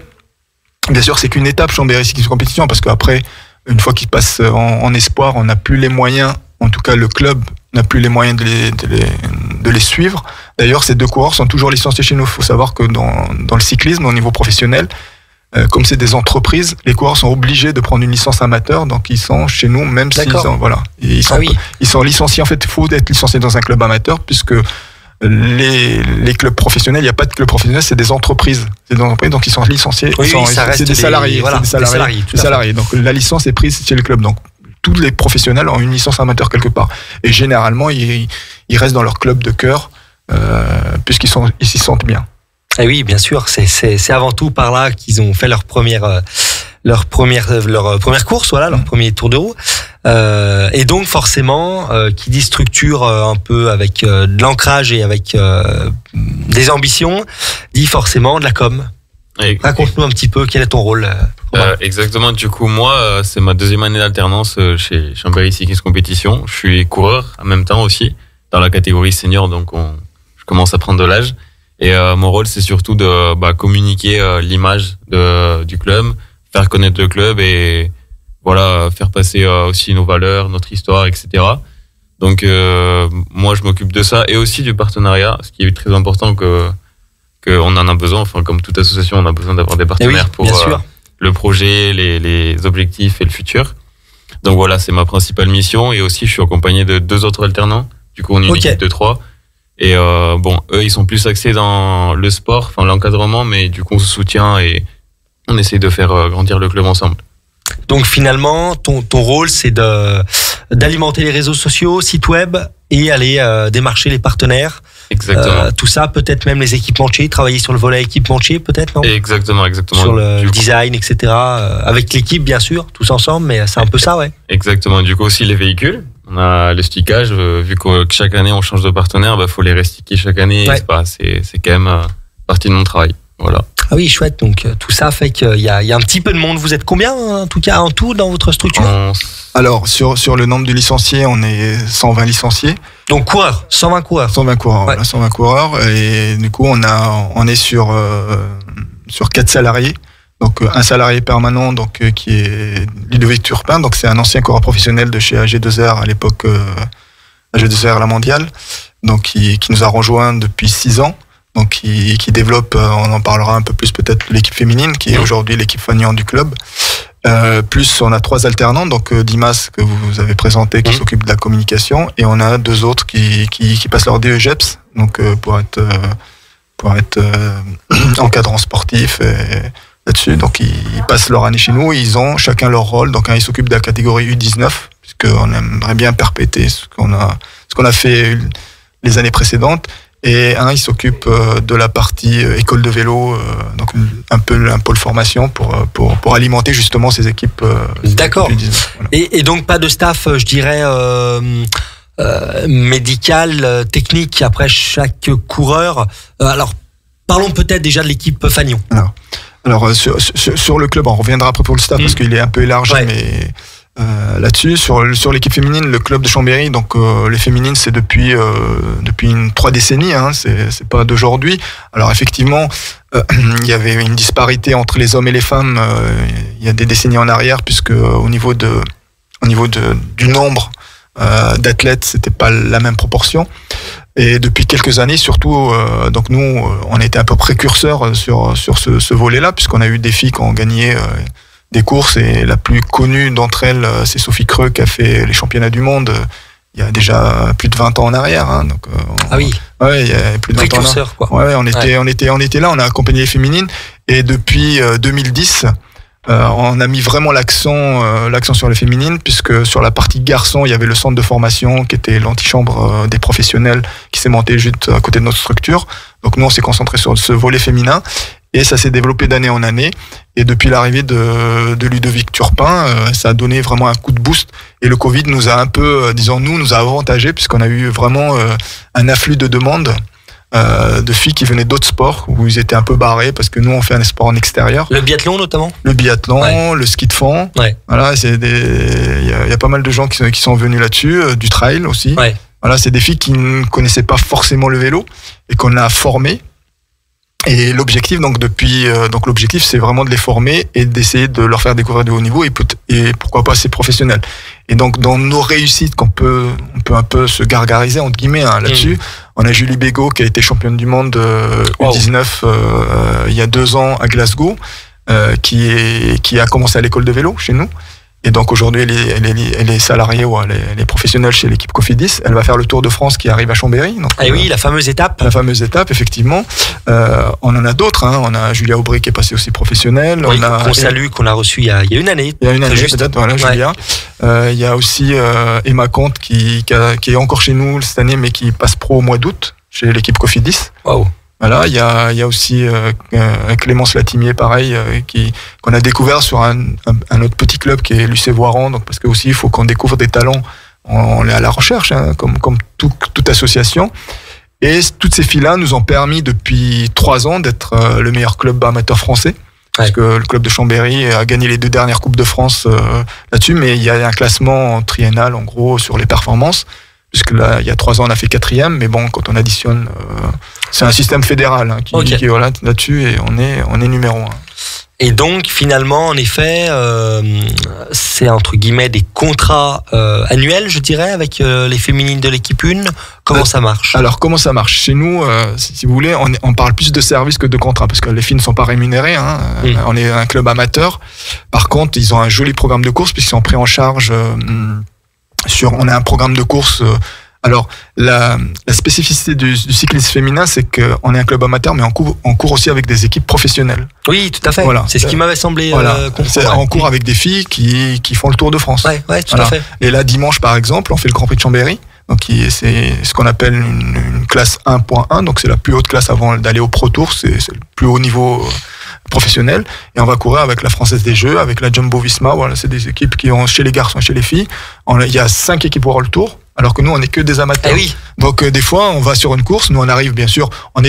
Bien sûr, c'est qu'une étape Chambéry Cyclisme Compétition, parce qu'après, Une fois qu'ils passent en espoir, on n'a plus les moyens, en tout cas le club n'a plus les moyens de les suivre. D'ailleurs, ces 2 coureurs sont toujours licenciés chez nous. Il faut savoir que dans le cyclisme, au niveau professionnel, comme c'est des entreprises, les coureurs sont obligés de prendre une licence amateur, donc ils sont chez nous, même s'ils sont, voilà. Ils sont licenciés. En fait, il faut être licencié dans un club amateur, puisque les clubs professionnels, il n'y a pas de club professionnel, c'est des entreprises. Donc ils sont licenciés. C'est des salariés. Voilà, des salariés. Donc la licence est prise chez le club. Donc tous les professionnels ont une licence amateur quelque part. Et généralement, ils restent dans leur club de cœur, puisqu'ils s'y sentent bien. Et oui, bien sûr, c'est avant tout par là qu'ils ont fait leur première course, voilà, leur premier tour de roue. Et donc forcément, qui dit structure un peu avec de l'ancrage et avec des ambitions, dit forcément de la com. Raconte-nous un petit peu quel est ton rôle. Exactement. Du coup, moi, c'est ma 2e année d'alternance chez Chambéry Cyclisme Compétition. Je suis coureur en même temps aussi dans la catégorie senior, donc je commence à prendre de l'âge. Et mon rôle, c'est surtout de communiquer l'image du club, faire connaître le club et voilà, faire passer aussi nos valeurs, notre histoire, etc. Donc moi, je m'occupe de ça et aussi du partenariat, ce qui est très important qu'on en a besoin. Enfin, comme toute association, on a besoin d'avoir des partenaires pour le projet, les objectifs et le futur. Donc voilà, c'est ma principale mission. Et aussi, je suis accompagné de 2 autres alternants. Du coup, on est une équipe de 3. Et eux, ils sont plus axés dans le sport, enfin l'encadrement, mais du coup, on se soutient et on essaye de faire grandir le club ensemble. Donc finalement, ton rôle, c'est d'alimenter les réseaux sociaux, sites web, et aller démarcher les partenaires. Exactement. Tout ça, peut-être même les équipementiers, travailler sur le volet équipementier, peut-être, non ? Exactement. Sur le design, etc. Avec l'équipe, bien sûr, tous ensemble, mais c'est un peu ça, ouais. Exactement. Du coup, aussi les véhicules. On a le stickage, vu que chaque année on change de partenaire, faut les resticker chaque année. Ouais. C'est quand même partie de mon travail. Voilà. Ah oui, chouette. Donc tout ça fait qu'il y a un petit peu de monde. Vous êtes combien en tout cas en tout dans votre structure ? Alors sur le nombre de licenciés, on est 120 licenciés. Donc coureurs, 120 coureurs. 120 coureurs, ouais. Voilà, 120 coureurs. Et du coup, on est sur 4 salariés. Donc un salarié permanent, donc qui est Ludovic Turpin, donc c'est un ancien coureur professionnel de chez AG2R à l'époque, AG2R la mondiale, donc qui nous a rejoint depuis 6 ans, donc qui développe, on en parlera un peu plus peut-être, l'équipe féminine qui est aujourd'hui l'équipe faniante du club. Plus on a 3 alternants, donc Dimas que vous avez présenté qui s'occupe de la communication, et on a 2 autres qui passent leur DEGEPS, donc pour être encadrant sportif là-dessus. Donc ils passent leur année chez nous, ils ont chacun leur rôle. Donc un il s'occupe de la catégorie U19, puisqu'on aimerait bien perpétuer ce qu'on a fait les années précédentes, et un il s'occupe de la partie école de vélo, donc un peu un pôle formation pour alimenter justement ces équipes. D'accord. U19, voilà. Et donc pas de staff, je dirais médical, technique après chaque coureur. Alors parlons peut-être déjà de l'équipe Fagnon. Alors sur le club, on reviendra après pour le staff parce qu'il est un peu élargi, mais là-dessus, sur l'équipe féminine, le club de Chambéry, donc les féminines, c'est depuis 3 décennies, hein, c'est pas d'aujourd'hui. Alors effectivement, il y avait une disparité entre les hommes et les femmes il y a des décennies en arrière, puisque au niveau du nombre d'athlètes, c'était pas la même proportion. Et depuis quelques années, surtout, donc nous, on était un peu précurseurs sur ce volet-là, puisqu'on a eu des filles qui ont gagné des courses, et la plus connue d'entre elles, c'est Sophie Creux qui a fait les championnats du monde il y a déjà plus de 20 ans en arrière. Hein, donc, ah oui. Ouais, il y a plus de 20 ans. Précurseur, quoi. Ouais, on était là, on a accompagné les féminines, et depuis 2010. On a mis vraiment l'accent sur les féminines, puisque sur la partie garçon, il y avait le centre de formation qui était l'antichambre des professionnels qui s'est monté juste à côté de notre structure. Donc nous, on s'est concentré sur ce volet féminin, et ça s'est développé d'année en année. Et depuis l'arrivée de Ludovic Turpin, ça a donné vraiment un coup de boost. Et le Covid nous a un peu, nous a avantagé, puisqu'on a eu vraiment un afflux de demandes de filles qui venaient d'autres sports où ils étaient un peu barrés, parce que nous on fait un sport en extérieur. Le biathlon notamment. Le biathlon, le ski de fond. Ouais. Voilà, il y a pas mal de gens qui sont venus là-dessus, du trail aussi. Ouais. Voilà, c'est des filles qui ne connaissaient pas forcément le vélo et qu'on a formées. Et l'objectif, l'objectif, c'est vraiment de les former et d'essayer de leur faire découvrir du haut niveau et pourquoi pas ces professionnels. Et donc, dans nos réussites on peut un peu se gargariser, entre guillemets, là-dessus. On a Julie Bégaud qui a été championne du monde U19 il y a 2 ans à Glasgow, qui a commencé à l'école de vélo chez nous. Et donc aujourd'hui, elle est salariée ou elle est professionnelle chez l'équipe Cofidis. Elle va faire le Tour de France qui arrive à Chambéry. Donc, oui, la fameuse étape. La fameuse étape, effectivement. On en a d'autres. On a Julia Aubry qui est passée aussi professionnelle. Oui, qu'on salue, qu'on a reçu il y a une année. Il y a une année, peut-être, voilà, Julia. Il y a aussi Emma Comte qui est encore chez nous cette année, mais qui passe pro au mois d'août chez l'équipe Cofidis. Wow. Voilà, il y a aussi Clémence Latimier, pareil, qu'on a découvert sur un autre petit club qui est l'UC-Voiran. Donc parce que aussi il faut qu'on découvre des talents, on est à la recherche, comme toute association. Et toutes ces filles-là nous ont permis depuis 3 ans d'être le meilleur club amateur français. Parce que le club de Chambéry a gagné les 2 dernières Coupes de France là-dessus, mais il y a un classement triennal en gros sur les performances. Puisque là, il y a 3 ans, on a fait 4e, mais bon, quand on additionne, c'est un système fédéral qui est là-dessus et on est numéro 1. Et donc, finalement, en effet, c'est entre guillemets des contrats annuels, je dirais, avec les féminines de l'équipe 1. Comment ça marche ? Alors, comment ça marche ? Chez nous, si vous voulez, on parle plus de services que de contrats, parce que les filles ne sont pas rémunérées. On est un club amateur. Par contre, ils ont un joli programme de course, puisqu'ils sont pris en charge... on a un programme de course. Alors, la spécificité du cyclisme féminin, c'est qu'on est un club amateur, mais on court aussi avec des équipes professionnelles. Oui, tout à fait. Voilà. C'est ce qui m'avait semblé comprendre. On court avec des filles qui font le Tour de France. Ouais, tout à fait. Et là, dimanche, par exemple, on fait le Grand Prix de Chambéry. Donc, c'est ce qu'on appelle une classe 1.1. Donc, c'est la plus haute classe avant d'aller au Pro Tour. C'est le plus haut niveau professionnel. Et on va courir avec la Française des Jeux, avec la Jumbo Visma. Voilà, c'est des équipes qui ont chez les garçons et chez les filles. Il y a 5 équipes pour le Tour, alors que nous, on n'est que des amateurs. Oui. Donc, des fois, on va sur une course. Nous, on arrive, bien sûr, on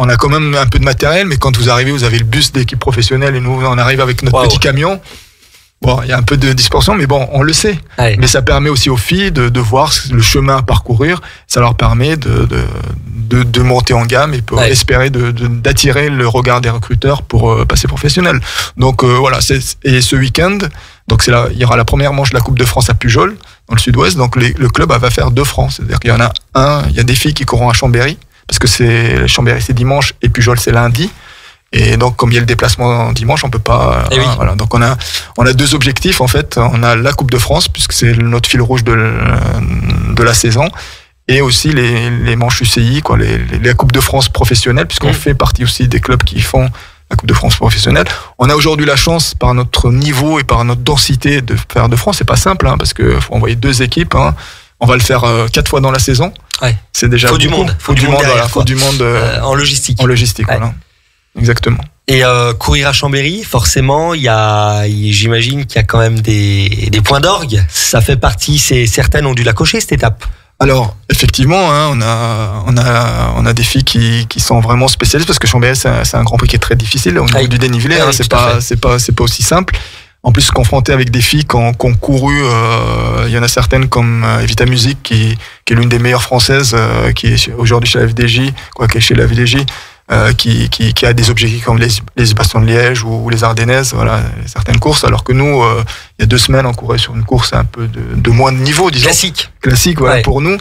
a quand même un peu de matériel, mais quand vous arrivez, vous avez le bus d'équipe professionnelle et nous, on arrive avec notre petit camion. Bon, il y a un peu de dispersion, mais bon, on le sait. Ouais. Mais ça permet aussi aux filles de voir le chemin à parcourir. Ça leur permet de monter en gamme et pour espérer d'attirer le regard des recruteurs pour passer professionnel. Donc voilà, et ce week-end, donc il y aura la première manche de la Coupe de France à Pujol, dans le sud-ouest. Donc le club va faire 2 francs. C'est-à-dire qu'il y en a il y a des filles qui courront à Chambéry, parce que Chambéry c'est dimanche et Pujol c'est lundi. Et donc, comme il y a le déplacement dimanche, on peut pas. Voilà. Donc, on a 2 objectifs en fait. On a la Coupe de France, puisque c'est notre fil rouge de la saison, et aussi les manches UCI, les Coupes de France professionnelles, puisqu'on fait partie aussi des clubs qui font la Coupe de France professionnelle. On a aujourd'hui la chance, par notre niveau et par notre densité, de faire de France. C'est pas simple, parce que faut envoyer 2 équipes. On va le faire 4 fois dans la saison. Ouais. C'est déjà faut du monde. Faut du monde. Faut du monde en logistique. En logistique, voilà. Exactement. Et courir à Chambéry, forcément, j'imagine qu'il y a quand même des points d'orgue. Ça fait partie. Certaines ont dû la cocher cette étape. Alors effectivement, on a des filles qui sont vraiment spécialistes, parce que Chambéry c'est un Grand Prix qui est très difficile au niveau du dénivelé. C'est pas aussi simple. En plus, confronté avec des filles qui ont couru, il y en a certaines comme Evita Music qui est l'une des meilleures françaises, qui est aujourd'hui chez la FDJ, qui est chez la FDJ. Qui a des objectifs comme les Bastons de Liège ou les Ardennaises, voilà, certaines courses, alors que nous, il y a 2 semaines, on courait sur une course un peu de moins de niveau, disons. Classique, voilà, pour nous.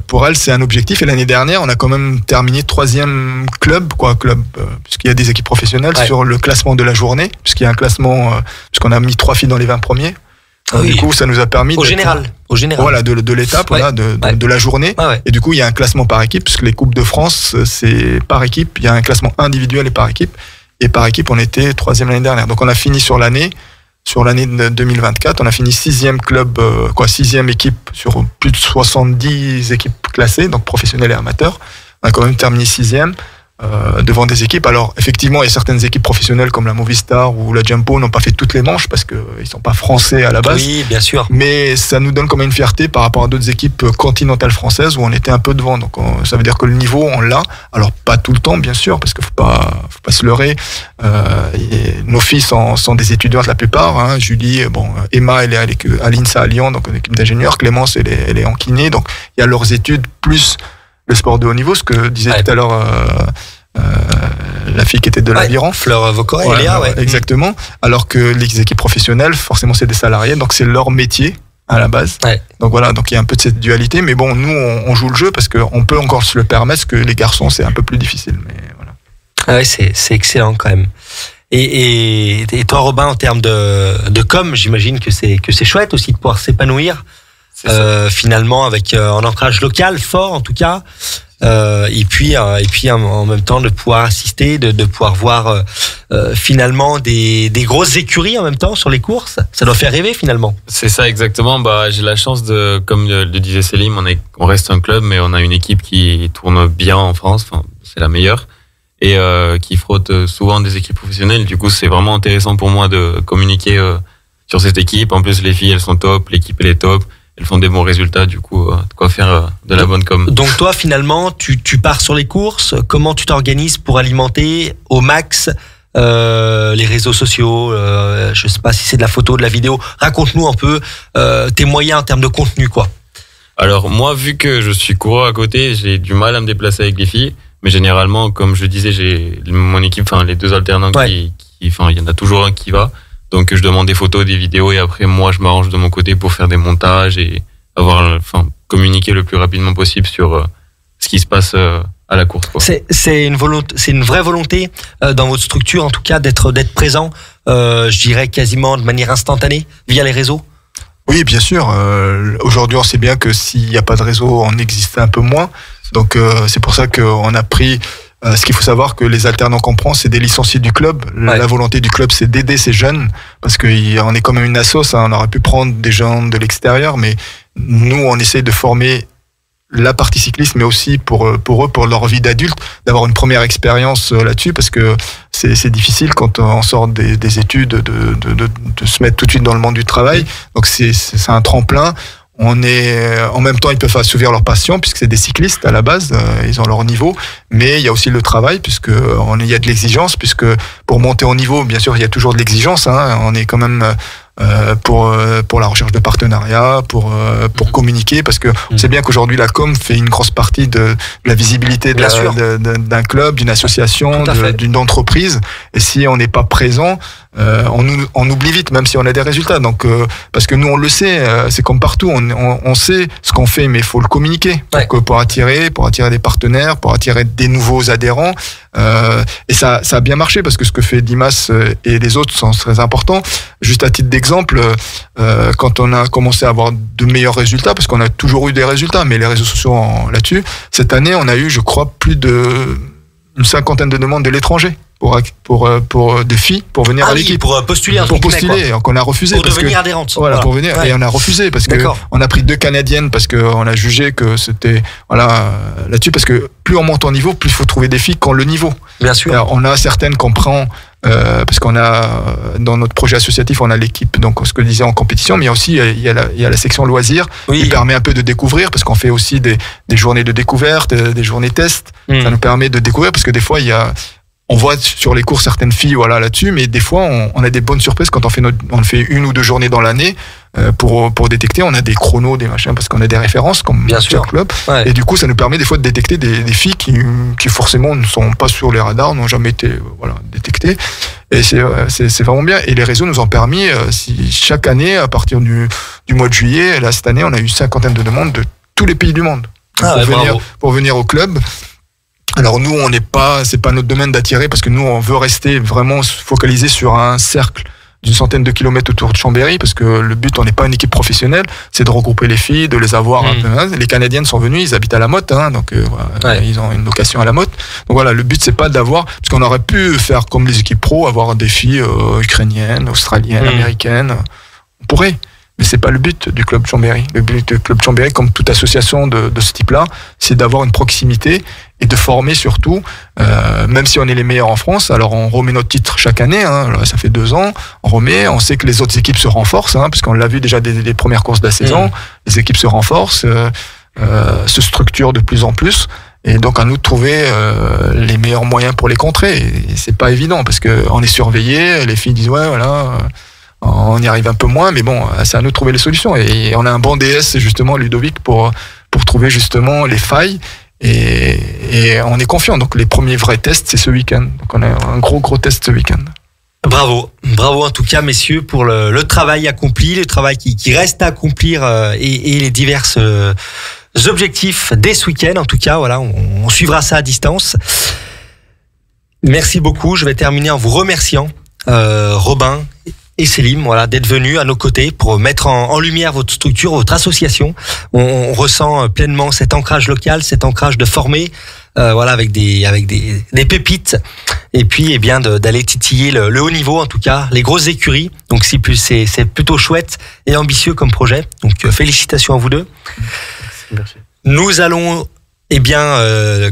Pour elle, c'est un objectif, et l'année dernière, on a quand même terminé 3e club, puisqu'il y a des équipes professionnelles sur le classement de la journée, puisqu'il y a un classement, puisqu'on a mis 3 filles dans les 20 premiers. Du coup, ça nous a permis au général. Voilà, de l'étape, de la journée. Et du coup, il y a un classement par équipe, puisque les Coupes de France, c'est par équipe. Il y a un classement individuel et par équipe. Et par équipe, on était 3e l'année dernière. Donc, on a fini sur l'année 2024, on a fini 6e club, 6e équipe sur plus de 70 équipes classées, donc professionnelles et amateurs. On a quand même terminé 6e. Devant des équipes. Alors effectivement, il y a certaines équipes professionnelles comme la Movistar ou la Jumbo n'ont pas fait toutes les manches parce qu'ils sont pas français à la base. Oui, bien sûr. Mais ça nous donne quand même une fierté par rapport à d'autres équipes continentales françaises où on était un peu devant. Donc ça veut dire que le niveau on l'a. Alors pas tout le temps bien sûr, parce qu'il faut pas se leurrer. Nos filles sont des étudiantes la plupart. Julie, Emma elle est à l'INSA à Lyon, donc une équipe d'ingénieurs. Clémence elle est en kiné. Donc il y a leurs études plus le sport de haut niveau, ce que disait tout à l'heure la fille qui était de l'aviron. Fleur Vocoré, Voilà, Léa, ouais. Exactement. Alors que les équipes professionnelles, forcément, c'est des salariés, donc c'est leur métier à la base. Ouais. Donc voilà, donc il y a un peu de cette dualité, mais bon, nous, on joue le jeu parce qu'on peut encore se le permettre, parce que les garçons, c'est un peu plus difficile. Mais voilà. Ah ouais, c'est excellent quand même. Et toi, Robin, en termes de com, j'imagine que c'est chouette aussi de pouvoir s'épanouir finalement avec un ancrage local fort en tout cas. Et puis en même temps de pouvoir assister, de pouvoir voir finalement des grosses écuries en même temps sur les courses. Ça doit faire rêver finalement. C'est ça exactement. Bah, j'ai la chance de, comme le disait Selim, on reste un club, mais on a une équipe qui tourne bien en France. Enfin, c'est la meilleure et qui frotte souvent des équipes professionnelles. Du coup, c'est vraiment intéressant pour moi de communiquer sur cette équipe. En plus, les filles, elles sont top, l'équipe elle est top. Elles font des bons résultats, du coup, de quoi faire de la bonne com. Donc toi, finalement, tu pars sur les courses. Comment tu t'organises pour alimenter au max les réseaux sociaux? Je sais pas si c'est de la photo, de la vidéo. Raconte-nous un peu tes moyens en termes de contenu, quoi. Alors moi, vu que je suis coureur à côté, j'ai du mal à me déplacer avec les filles. Mais généralement, comme je disais, j'ai mon équipe, enfin les deux alternants il y en a toujours un qui va. Donc je demande des photos, des vidéos et après moi je m'arrange de mon côté pour faire des montages et communiquer le plus rapidement possible sur ce qui se passe à la course, quoi. C'est une vraie volonté dans votre structure en tout cas d'être présent, je dirais quasiment de manière instantanée via les réseaux. Oui, bien sûr. Aujourd'hui, on sait bien que s'il n'y a pas de réseau, on existe un peu moins. Donc c'est pour ça qu'on a pris. Ce qu'il faut savoir que les alternants qu'on prend, c'est des licenciés du club. Ouais. La volonté du club, c'est d'aider ces jeunes, parce qu'on est quand même une assoce, hein, on aurait pu prendre des gens de l'extérieur, mais nous, on essaye de former la partie cycliste, mais aussi pour eux, pour leur vie d'adulte, d'avoir une première expérience là-dessus, parce que c'est difficile quand on sort des études de se mettre tout de suite dans le monde du travail. Donc c'est un tremplin. En même temps, ils peuvent assouvir leur passion puisque c'est des cyclistes à la base, ils ont leur niveau, mais il y a aussi le travail puisque il y a de l'exigence, puisque pour monter au niveau, bien sûr, il y a toujours de l'exigence, hein, on est quand même pour la recherche de partenariats, pour communiquer, parce que on sait bien qu'aujourd'hui la com fait une grosse partie de la visibilité d'un club, d'une association, d'une entreprise, et si on n'est pas présent, on oublie vite, même si on a des résultats. Donc parce que nous on le sait, c'est comme partout, on sait ce qu'on fait, mais il faut le communiquer pour attirer des partenaires, pour attirer des nouveaux adhérents. Et ça a bien marché, parce que ce que fait Dimas et les autres sont très importants. Juste à titre d'exemple, quand on a commencé à avoir de meilleurs résultats, parce qu'on a toujours eu des résultats, mais les réseaux sociaux là-dessus, cette année on a eu, je crois, plus d'une 50aine de demandes de l'étranger pour des filles pour venir à l'équipe, pour postuler donc on a refusé pour devenir adhérente, voilà, pour venir, et on a refusé parce que on a pris 2 Canadiennes, parce que on a jugé que c'était là-dessus, parce que plus on monte en niveau, plus il faut trouver des filles qui ont le niveau. Bien sûr. Alors, on a certaines qu'on prend parce qu'on a dans notre projet associatif, on a l'équipe, donc ce que je disais, en compétition, mais aussi il y a la section loisirs qui permet un peu de découvrir, parce qu'on fait aussi des journées de découverte, des journées tests. Ça nous permet de découvrir, parce que des fois on voit sur les cours certaines filles là-dessus, mais des fois on a des bonnes surprises quand on fait 1 ou 2 journées dans l'année pour détecter. On a des chronos, des machins, parce qu'on a des références comme chaque club, et du coup ça nous permet des fois de détecter des filles qui forcément ne sont pas sur les radars, n'ont jamais été détectées, et c'est vraiment bien. Et les réseaux nous ont permis, chaque année à partir du mois de juillet, là cette année on a eu 50aine de demandes de tous les pays du monde pour venir au club. Alors nous, c'est pas notre domaine d'attirer, parce que nous on veut rester vraiment focalisé sur un cercle d'une centaine de kilomètres autour de Chambéry, parce que le but, on n'est pas une équipe professionnelle, c'est de regrouper les filles, de les avoir un peu. Les Canadiennes sont venues, ils habitent à La Motte, hein, donc ils ont une location à La Motte. Donc voilà, le but c'est pas d'avoir, parce qu'on aurait pu faire comme les équipes pro, avoir des filles ukrainiennes, australiennes, américaines, on pourrait. Mais c'est pas le but du club Chambéry. Le but du club Chambéry, comme toute association de ce type-là, c'est d'avoir une proximité et de former surtout, même si on est les meilleurs en France. Alors on remet notre titre chaque année, hein, ça fait 2 ans, on sait que les autres équipes se renforcent, hein, parce qu'on l'a vu déjà des premières courses de la saison, les équipes se renforcent, se structurent de plus en plus. Et donc à nous de trouver les meilleurs moyens pour les contrer. Et c'est pas évident, parce que on est surveillé, les filles disent on y arrive un peu moins, mais bon, c'est à nous de trouver les solutions. Et on a un bon DS, justement, Ludovic, pour trouver justement les failles Et on est confiant. Donc les premiers vrais tests, c'est ce week-end. Donc on a un gros test ce week-end. Bravo en tout cas messieurs pour le travail accompli, le travail qui reste à accomplir et les divers objectifs dès ce week-end. En tout cas, voilà, on suivra ça à distance. Merci beaucoup. Je vais terminer en vous remerciant, Robin et Selim, voilà, d'être venus à nos côtés pour mettre en lumière votre structure, votre association. On ressent pleinement cet ancrage local, cet ancrage de former, voilà, avec des pépites. Et puis, eh bien, d'aller titiller le haut niveau, en tout cas, les grosses écuries. Donc, c'est plutôt chouette et ambitieux comme projet. Donc, félicitations à vous deux. Merci. Nous allons, eh bien,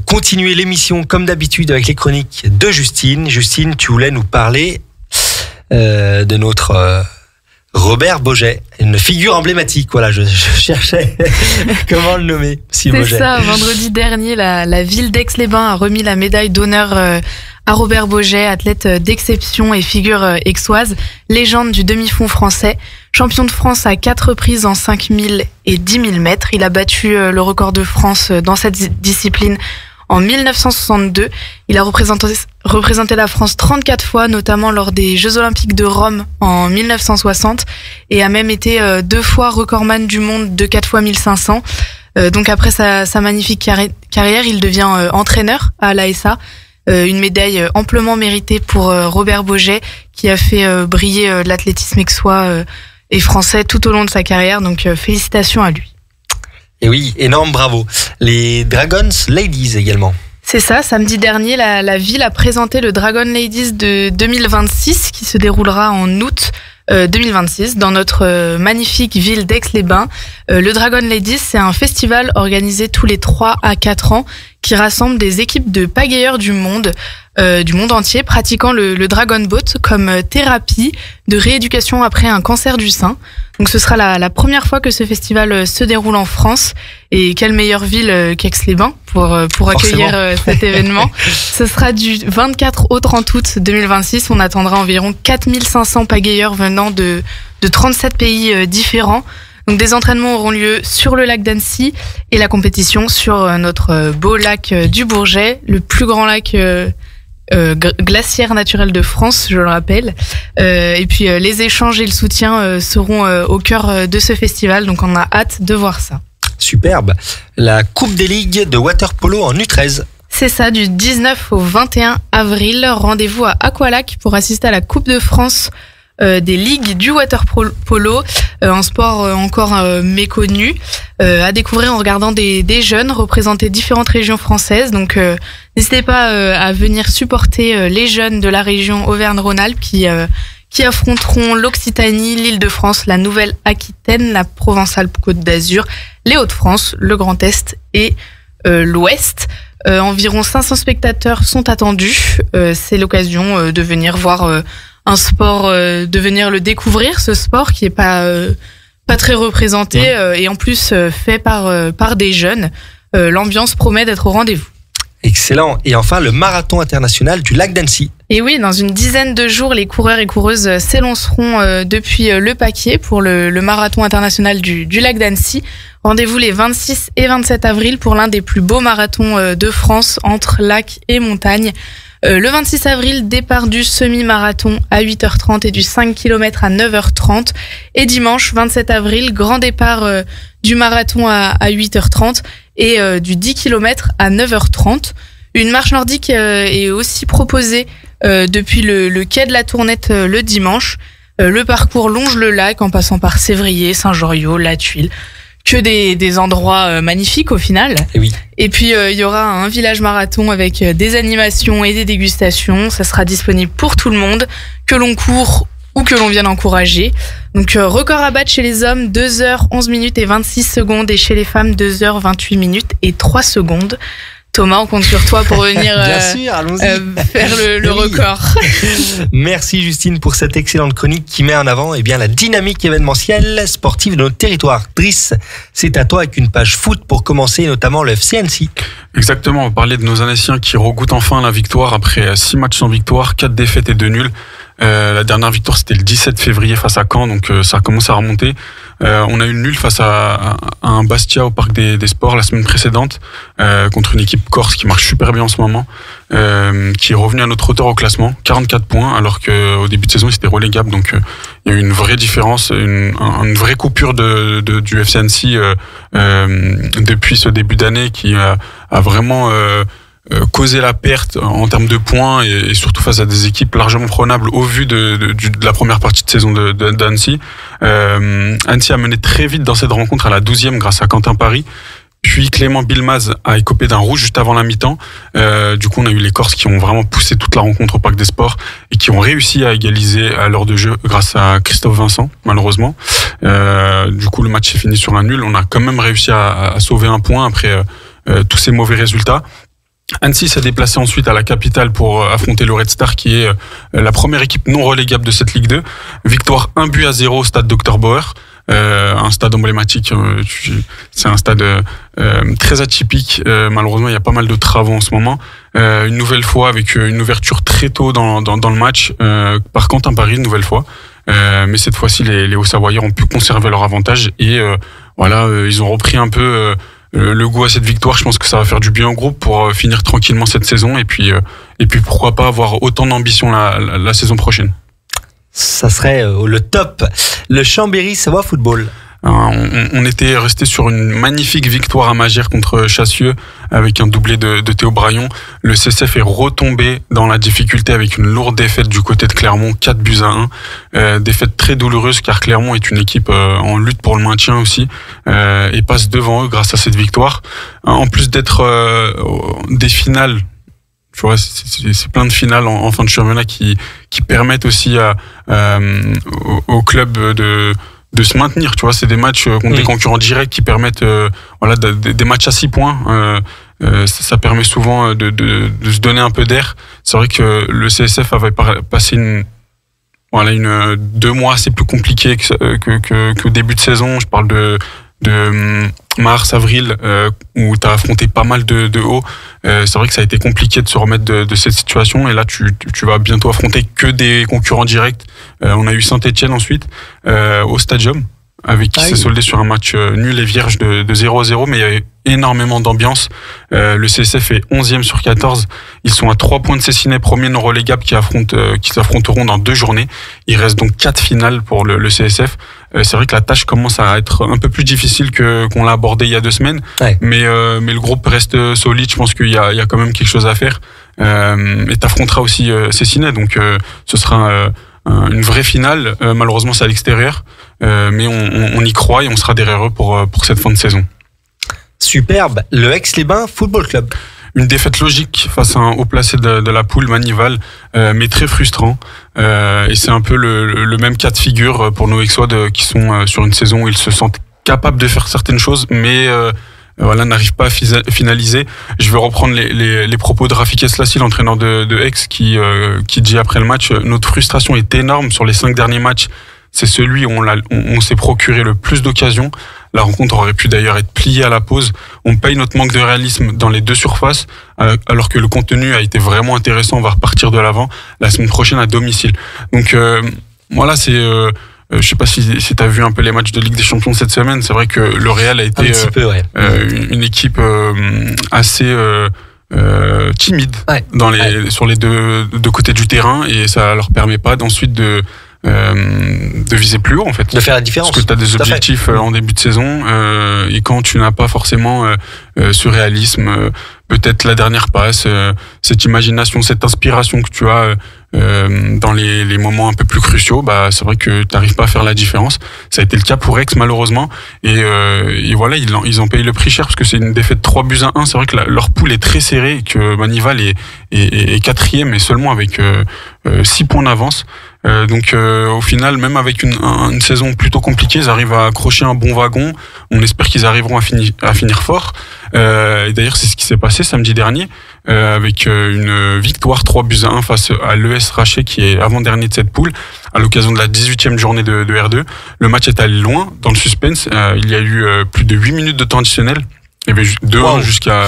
continuer l'émission comme d'habitude avec les chroniques de Justine. Justine, tu voulais nous parler de notre Robert Boget, une figure emblématique. Voilà, je cherchais comment le nommer. C'est Boget. Ça, vendredi dernier, la ville d'Aix-les-Bains a remis la médaille d'honneur à Robert Boget, athlète d'exception et figure aixoise, légende du demi-fond français, champion de France à 4 reprises en 5000 et 10 000 mètres. Il a battu le record de France dans cette discipline en 1962. Il a représenté la France 34 fois, notamment lors des Jeux Olympiques de Rome en 1960, et a même été 2 fois recordman du monde de 4 fois 1500. Donc après sa magnifique carrière, il devient entraîneur à l'ASA. Une médaille amplement méritée pour Robert Boget, qui a fait briller l'athlétisme aixois et français tout au long de sa carrière. Donc félicitations à lui. Et oui, énorme bravo. Les Dragons Ladies également. C'est ça, samedi dernier, la ville a présenté le Dragon Ladies de 2026 qui se déroulera en août 2026 dans notre magnifique ville d'Aix-les-Bains. Le Dragon Ladies, c'est un festival organisé tous les 3 à 4 ans qui rassemble des équipes de pagayeurs du monde entier pratiquant le Dragon Boat comme thérapie de rééducation après un cancer du sein. Donc ce sera la première fois que ce festival se déroule en France, et quelle meilleure ville qu'Aix-les-Bains pour accueillir cet événement. Ce sera du 24 au 30 août 2026. On attendra environ 4500 pagayeurs venant de 37 pays différents. Donc des entraînements auront lieu sur le lac d'Annecy et la compétition sur notre beau lac du Bourget, le plus grand lac glaciaire naturel de France, je le rappelle. Et puis les échanges et le soutien seront au cœur de ce festival, donc on a hâte de voir ça. Superbe. La Coupe des Ligues de water-polo en U13. C'est ça, du 19 au 21 avril. Rendez-vous à Aqualac pour assister à la Coupe de France des ligues du water-polo, un sport encore méconnu, à découvrir en regardant des jeunes représenter différentes régions françaises. Donc n'hésitez pas à venir supporter les jeunes de la région Auvergne-Rhône-Alpes qui affronteront l'Occitanie, l'Île-de-France, la Nouvelle-Aquitaine, la Provence-Alpes-Côte d'Azur, les Hauts-de-France, le Grand Est et l'Ouest. Environ 500 spectateurs sont attendus. C'est l'occasion de venir voir un sport, de venir le découvrir, ce sport qui est pas très représenté et en plus fait par des jeunes. L'ambiance promet d'être au rendez-vous. Excellent. Et enfin, le marathon international du lac d'Annecy. Et oui, dans une dizaine de jours, les coureurs et coureuses s'élanceront depuis le Paquier pour le marathon international du lac d'Annecy. Rendez-vous les 26 et 27 avril pour l'un des plus beaux marathons de France entre lac et montagne. Le 26 avril, départ du semi-marathon à 8h30 et du 5 km à 9h30. Et dimanche 27 avril, grand départ du marathon à 8h30 et du 10 km à 9h30. Une marche nordique est aussi proposée depuis le quai de la Tournette le dimanche. Le parcours longe le lac en passant par Sévrier, Saint-Joriot, La Tuile. Que des endroits magnifiques au final. Et oui. Et puis il y aura un village marathon avec des animations et des dégustations. Ça sera disponible pour tout le monde, que l'on court ou que l'on vienne encourager. Donc record à battre chez les hommes, 2h 11 minutes et 26 secondes, et chez les femmes 2h 28 minutes et 3 secondes. Thomas, on compte sur toi pour venir Bien sûr, allons-y. Faire le record. Merci Justine pour cette excellente chronique qui met en avant la dynamique événementielle sportive de notre territoire. Driss, c'est à toi avec une page foot pour commencer, notamment le FC Annecy. Exactement, on va parler de nos Annéciens qui regoûtent enfin la victoire après 6 matchs sans victoire, 4 défaites et 2 nuls. La dernière victoire, c'était le 17 février face à Caen, donc ça commence à remonter. On a eu le nul face à un Bastia au Parc des Sports la semaine précédente, contre une équipe corse qui marche super bien en ce moment, qui est revenue à notre hauteur au classement, 44 points, alors qu'au début de saison, ils étaient relégables. Donc, il y a eu une vraie différence, une vraie coupure du FC Annecy depuis ce début d'année qui a vraiment causer la perte en termes de points et surtout face à des équipes largement prenables au vu de la première partie de saison d'Annecy. Annecy a mené très vite dans cette rencontre à la 12e grâce à Quentin Paris. Puis Clément Bilmaz a écopé d'un rouge juste avant la mi-temps. Du coup, on a eu les Corses qui ont vraiment poussé toute la rencontre au Parc des Sports et qui ont réussi à égaliser à l'heure de jeu grâce à Christophe Vincent, malheureusement. Du coup, le match est fini sur un nul. On a quand même réussi à sauver un point après tous ces mauvais résultats. Annecy s'est déplacé ensuite à la capitale pour affronter le Red Star qui est la première équipe non relégable de cette Ligue 2. Victoire 1-0 au stade Dr Bauer. Un stade emblématique, c'est un stade très atypique. Malheureusement, il y a pas mal de travaux en ce moment. Une nouvelle fois avec une ouverture très tôt dans le match par Quentin Paris, une nouvelle fois. Mais cette fois-ci, les Hauts-Savoyards ont pu conserver leur avantage et voilà, ils ont repris un peu le goût à cette victoire. Je pense que ça va faire du bien au groupe pour finir tranquillement cette saison et puis pourquoi pas avoir autant d'ambition la saison prochaine. Ça serait le top. Le Chambéry Savoie Football. On était resté sur une magnifique victoire à Magère contre Chassieux avec un doublé de Théo Braillon. Le CSF est retombé dans la difficulté avec une lourde défaite du côté de Clermont, 4-1. Défaite très douloureuse car Clermont est une équipe en lutte pour le maintien aussi et passe devant eux grâce à cette victoire. En plus d'être des finales, tu vois, c'est plein de finales en fin de championnat qui permettent aussi au club de se maintenir, tu vois, c'est des matchs contre des concurrents directs qui permettent des matchs à 6 points. Ça permet souvent de se donner un peu d'air. C'est vrai que le CSF avait passé 2 mois assez plus compliqués que début de saison. Je parle de mars, avril, où tu as affronté pas mal de hauts. C'est vrai que ça a été compliqué de se remettre de cette situation. Et là, tu vas bientôt affronter que des concurrents directs. On a eu Saint-Etienne ensuite, au Stadium, avec qui s'est soldé sur un match nul et vierge de 0-0, mais il y avait énormément d'ambiance. Le CSF est 11e sur 14. Ils sont à 3 points de Cessinet, premier non relégable qui s'affronteront dans 2 journées. Il reste donc 4 finales pour le CSF. C'est vrai que la tâche commence à être un peu plus difficile qu'on l'a abordé il y a 2 semaines. Ouais. Mais le groupe reste solide. Je pense qu'il y a quand même quelque chose à faire. Et t'affronteras aussi Cessinet. Donc ce sera une vraie finale. Malheureusement, c'est à l'extérieur. Mais on y croit et on sera derrière eux pour cette fin de saison. Superbe. Le Aix-les-Bains Football Club. Une défaite logique face à un haut placé de la poule, Manival, mais très frustrant. Et c'est un peu le même cas de figure pour nos Aixois qui sont sur une saison où ils se sentent capables de faire certaines choses, mais n'arrivent pas à finaliser. Je vais reprendre les propos de Rafik Eslassi, l'entraîneur de Aix, qui dit après le match: notre frustration est énorme sur les 5 derniers matchs. C'est celui où on s'est procuré le plus d'occasions. La rencontre aurait pu d'ailleurs être pliée à la pause. On paye notre manque de réalisme dans les 2 surfaces, alors que le contenu a été vraiment intéressant. On va repartir de l'avant la semaine prochaine à domicile. Donc voilà, c'est... je sais pas si tu as vu un peu les matchs de Ligue des Champions cette semaine. C'est vrai que le Real a été une équipe assez... timide sur les deux côtés du terrain, et ça leur permet pas d'ensuite de viser plus haut en fait. De faire la différence. Parce que tu as des objectifs en début de saison et quand tu n'as pas forcément ce réalisme, peut-être la dernière passe, cette imagination, cette inspiration que tu as dans les moments un peu plus cruciaux, c'est vrai que tu n'arrives pas à faire la différence. Ça a été le cas pour Aix malheureusement et voilà, ils en payent le prix cher parce que c'est une défaite 3-1. C'est vrai que leur poule est très serrée et que Manival est 4e mais seulement avec 6 points d'avance. Donc au final, même avec une saison plutôt compliquée, ils arrivent à accrocher un bon wagon. On espère qu'ils arriveront à finir fort. Et d'ailleurs, c'est ce qui s'est passé samedi dernier avec une victoire 3-1 face à l'ES Rachet qui est avant-dernier de cette poule à l'occasion de la 18e journée de R2. Le match est allé loin dans le suspense. Il y a eu plus de 8 minutes de temps additionnel. Il y avait 2-1 jusqu'à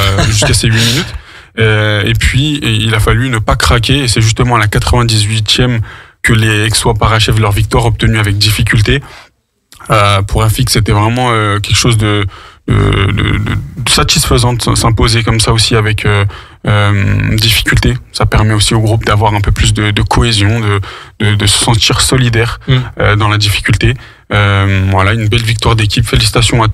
ces 8 minutes. Et puis, il a fallu ne pas craquer. Et c'est justement à la 98e que les Aixois parachèvent leur victoire obtenue avec difficulté. Pour Rafik, c'était vraiment quelque chose de satisfaisant de s'imposer comme ça aussi avec difficulté. Ça permet aussi au groupe d'avoir un peu plus de cohésion, de se sentir solidaire dans la difficulté. Voilà, une belle victoire d'équipe. Félicitations à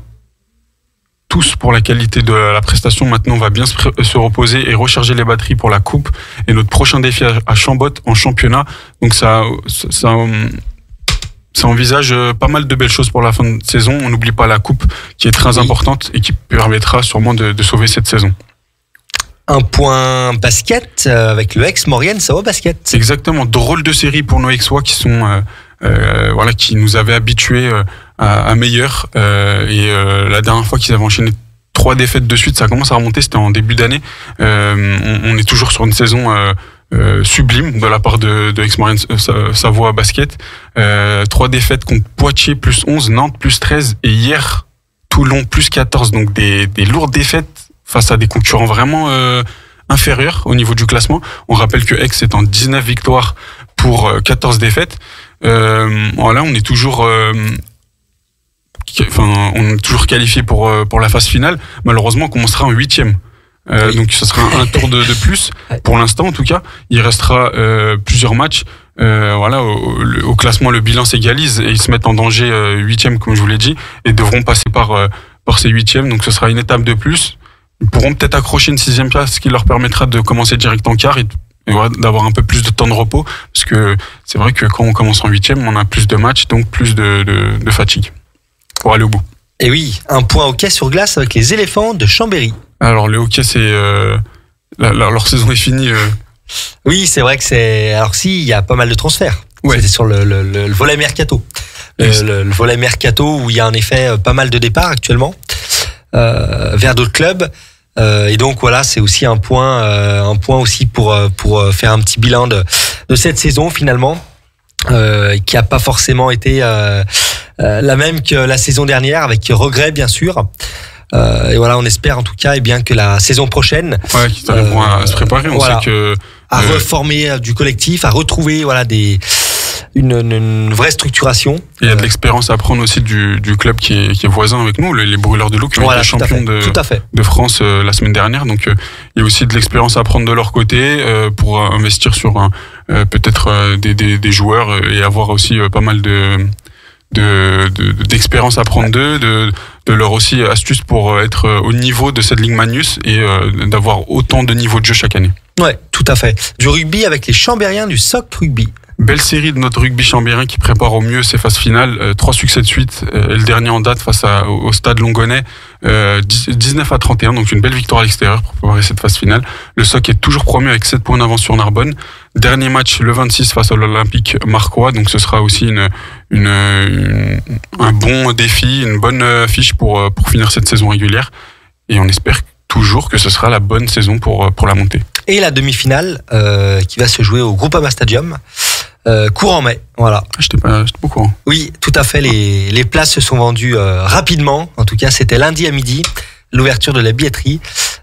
tous pour la qualité de la prestation. Maintenant, on va bien se reposer et recharger les batteries pour la coupe et notre prochain défi à Chambot en championnat. Donc ça envisage pas mal de belles choses pour la fin de saison. On n'oublie pas la coupe qui est très importante et qui permettra sûrement de sauver cette saison. Un point basket avec le ex Maurienne Sao Basket. Exactement, drôle de série pour nos Aixois qui sont voilà, qui nous avaient habitués à meilleur. La dernière fois qu'ils avaient enchaîné 3 défaites de suite, ça commence à remonter, c'était en début d'année. On est toujours sur une saison sublime de la part de Aix-Maurienne Savoie Basket. 3 défaites contre Poitiers plus 11, Nantes plus 13 et hier Toulon plus 14. Donc des lourdes défaites face à des concurrents vraiment inférieurs au niveau du classement. On rappelle que Aix est en 19 victoires pour 14 défaites. Voilà, on est toujours qualifié pour la phase finale. Malheureusement, on commencera en 8e. Oui. Donc ce sera un tour de plus pour l'instant en tout cas. Il restera plusieurs matchs. Voilà, au classement, le bilan s'égalise et ils se mettent en danger 8e comme je vous l'ai dit et devront passer par ces 8e. Donc ce sera une étape de plus. Ils pourront peut-être accrocher une 6e place, ce qui leur permettra de commencer direct en quart et voilà, d'avoir un peu plus de temps de repos, parce que c'est vrai que quand on commence en 8e, on a plus de matchs, donc plus de fatigue pour aller au bout. Et oui, un point hockey sur glace avec les éléphants de Chambéry. Alors le hockey, c'est leur saison est finie. Oui, c'est vrai que c'est. Alors si, il y a pas mal de transferts. Ouais. C'était sur le volet mercato. Le volet mercato où il y a en effet pas mal de départs actuellement vers d'autres clubs. Et donc voilà, c'est aussi un point aussi pour faire un petit bilan de cette saison finalement, qui a pas forcément été la même que la saison dernière, avec regret bien sûr. Et voilà, on espère en tout cas bien que la saison prochaine, qu'ils arriveront à se préparer. On sait que à reformer du collectif, à retrouver voilà une vraie structuration. Et il y a de l'expérience à prendre aussi du club qui est voisin avec nous, les Brûleurs de Loup, qui ont été champions de France la semaine dernière. Donc il y a aussi de l'expérience à prendre de leur côté pour investir sur peut-être des joueurs et avoir aussi pas mal d'expérience à prendre d'eux, de leur aussi astuces pour être au niveau de cette Ligue Magnus et d'avoir autant de niveaux de jeu chaque année. Ouais, tout à fait. Du rugby avec les Chambériens du SOC Rugby. Belle série de notre rugby chambérien qui prépare au mieux ses phases finales. 3 succès de suite et le dernier en date face au stade Longonnet, 19-31, donc une belle victoire à l'extérieur pour préparer cette phase finale. Le SOC est toujours premier avec 7 points d'avance sur Narbonne. Dernier match le 26 face à l'Olympique Marcois, donc ce sera aussi un bon défi, une bonne fiche pour finir cette saison régulière. Et on espère toujours que ce sera la bonne saison pour la montée. Et la demi-finale qui va se jouer au Groupama Stadium. Courant mai, voilà. J'étais pas au courant. Oui, tout à fait. Les places se sont vendues rapidement. En tout cas, c'était lundi à midi, l'ouverture de la billetterie.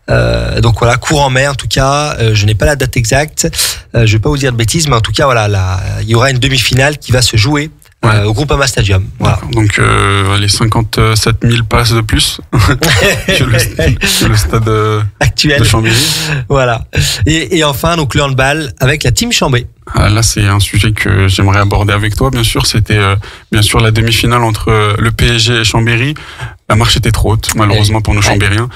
Donc voilà, courant mai. En tout cas, je n'ai pas la date exacte. Je vais pas vous dire de bêtises, mais en tout cas, voilà, il y aura une demi-finale qui va se jouer au Groupama Stadium. Voilà. Donc les 57 000 places de plus que le stade actuel de Chambéry. Voilà. Et enfin, donc le handball avec la team Chambé. Là, c'est un sujet que j'aimerais aborder avec toi, bien sûr. C'était bien sûr la demi-finale entre le PSG et Chambéry. La marche était trop haute, malheureusement pour nos Chambériens,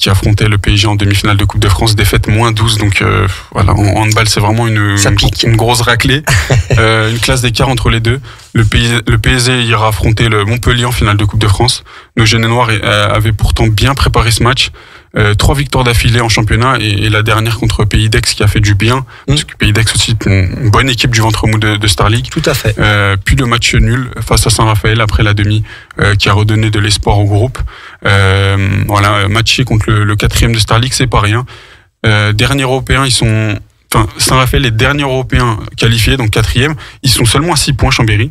qui affrontaient le PSG en demi-finale de Coupe de France, défaite -12. Donc voilà, en handball, c'est vraiment une grosse raclée, une classe d'écart entre les deux. Le PSG ira affronter le Montpellier en finale de Coupe de France. Nos Jeunes Noirs avaient pourtant bien préparé ce match. 3 victoires d'affilée en championnat et la dernière contre Pays d'Aix qui a fait du bien, parce que Pays d'Aix aussi est une bonne équipe du ventre mou de Star League. Tout à fait. Puis le match nul face à Saint-Raphaël après la demi qui a redonné de l'espoir au groupe. Voilà, matché contre le 4e de Star League, c'est pas rien. Dernier européen, Saint-Raphaël est dernier européen qualifié, donc 4e. Ils sont seulement à 6 points Chambéry.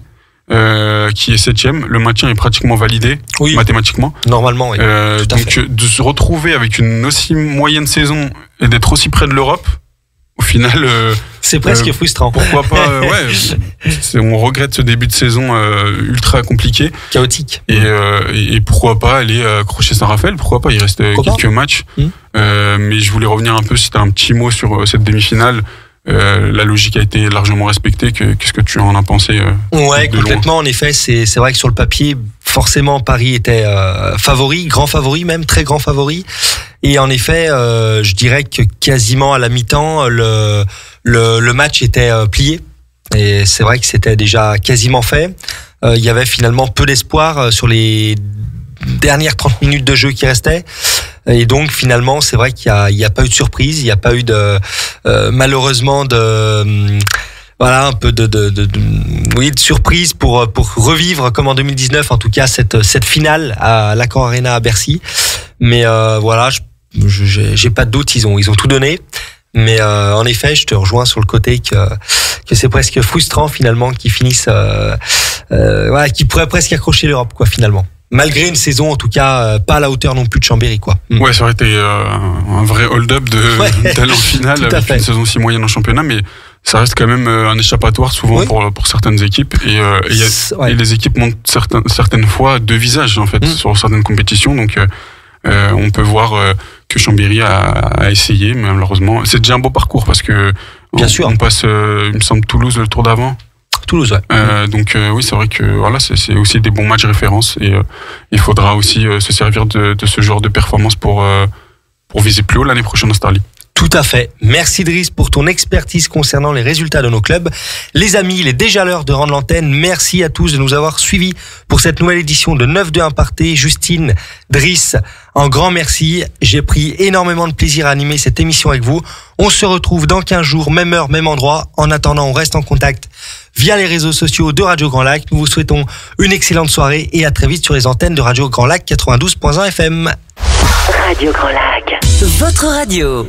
Qui est 7e, le maintien est pratiquement validé, mathématiquement. Normalement, oui. Donc de se retrouver avec une aussi moyenne saison et d'être aussi près de l'Europe, au final, C'est presque frustrant. pourquoi pas, on regrette ce début de saison ultra compliqué. Chaotique. Et pourquoi pas aller crocher Saint-Raphaël, pourquoi pas, il reste quelques matchs. Mais je voulais revenir un peu, si tu as un petit mot sur cette demi-finale. La logique a été largement respectée. Qu'est-ce que tu en as pensé Ouais, de complètement. En effet, c'est vrai que sur le papier, forcément, Paris était favori, grand favori même, très grand favori. Et en effet, je dirais que quasiment à la mi-temps, le match était plié. Et c'est vrai que c'était déjà quasiment fait. Il y avait finalement peu d'espoir sur les dernières 30 minutes de jeu qui restaient. Et donc finalement, c'est vrai qu'il y a pas eu de surprise, il n'y a pas eu de malheureusement voilà, un peu de surprise pour revivre comme en 2019, en tout cas cette finale à l'Accor Arena à Bercy. Mais voilà, j'ai pas de doute, ils ont tout donné. Mais en effet, je te rejoins sur le côté que c'est presque frustrant finalement qu'ils finissent voilà, qu'ils pourraient presque accrocher l'Europe quoi finalement. Malgré une saison, en tout cas, pas à la hauteur non plus de Chambéry, quoi. Ouais, ça aurait été un vrai hold-up d'aller en finale avec une saison si moyenne en championnat, mais ça reste quand même un échappatoire souvent pour certaines équipes. Et les équipes montrent certaines fois deux visages, en fait, sur certaines compétitions. Donc, on peut voir que Chambéry a essayé, mais malheureusement, c'est déjà un beau parcours parce que Bien sûr. On passe, il me semble, Toulouse le tour d'avant. Toulouse, ouais. Donc oui, c'est vrai que voilà, c'est aussi des bons matchs références et il faudra aussi se servir de ce genre de performance pour viser plus haut l'année prochaine en Star League. Tout à fait. Merci Driss pour ton expertise concernant les résultats de nos clubs. Les amis, il est déjà l'heure de rendre l'antenne. Merci à tous de nous avoir suivis pour cette nouvelle édition de 9-2 Imparté. Justine, Driss, un grand merci. J'ai pris énormément de plaisir à animer cette émission avec vous. On se retrouve dans 15 jours, même heure, même endroit. En attendant, on reste en contact via les réseaux sociaux de Radio Grand Lac. Nous vous souhaitons une excellente soirée et à très vite sur les antennes de Radio Grand Lac 92.1 FM. Radio Grand Lac. Votre radio.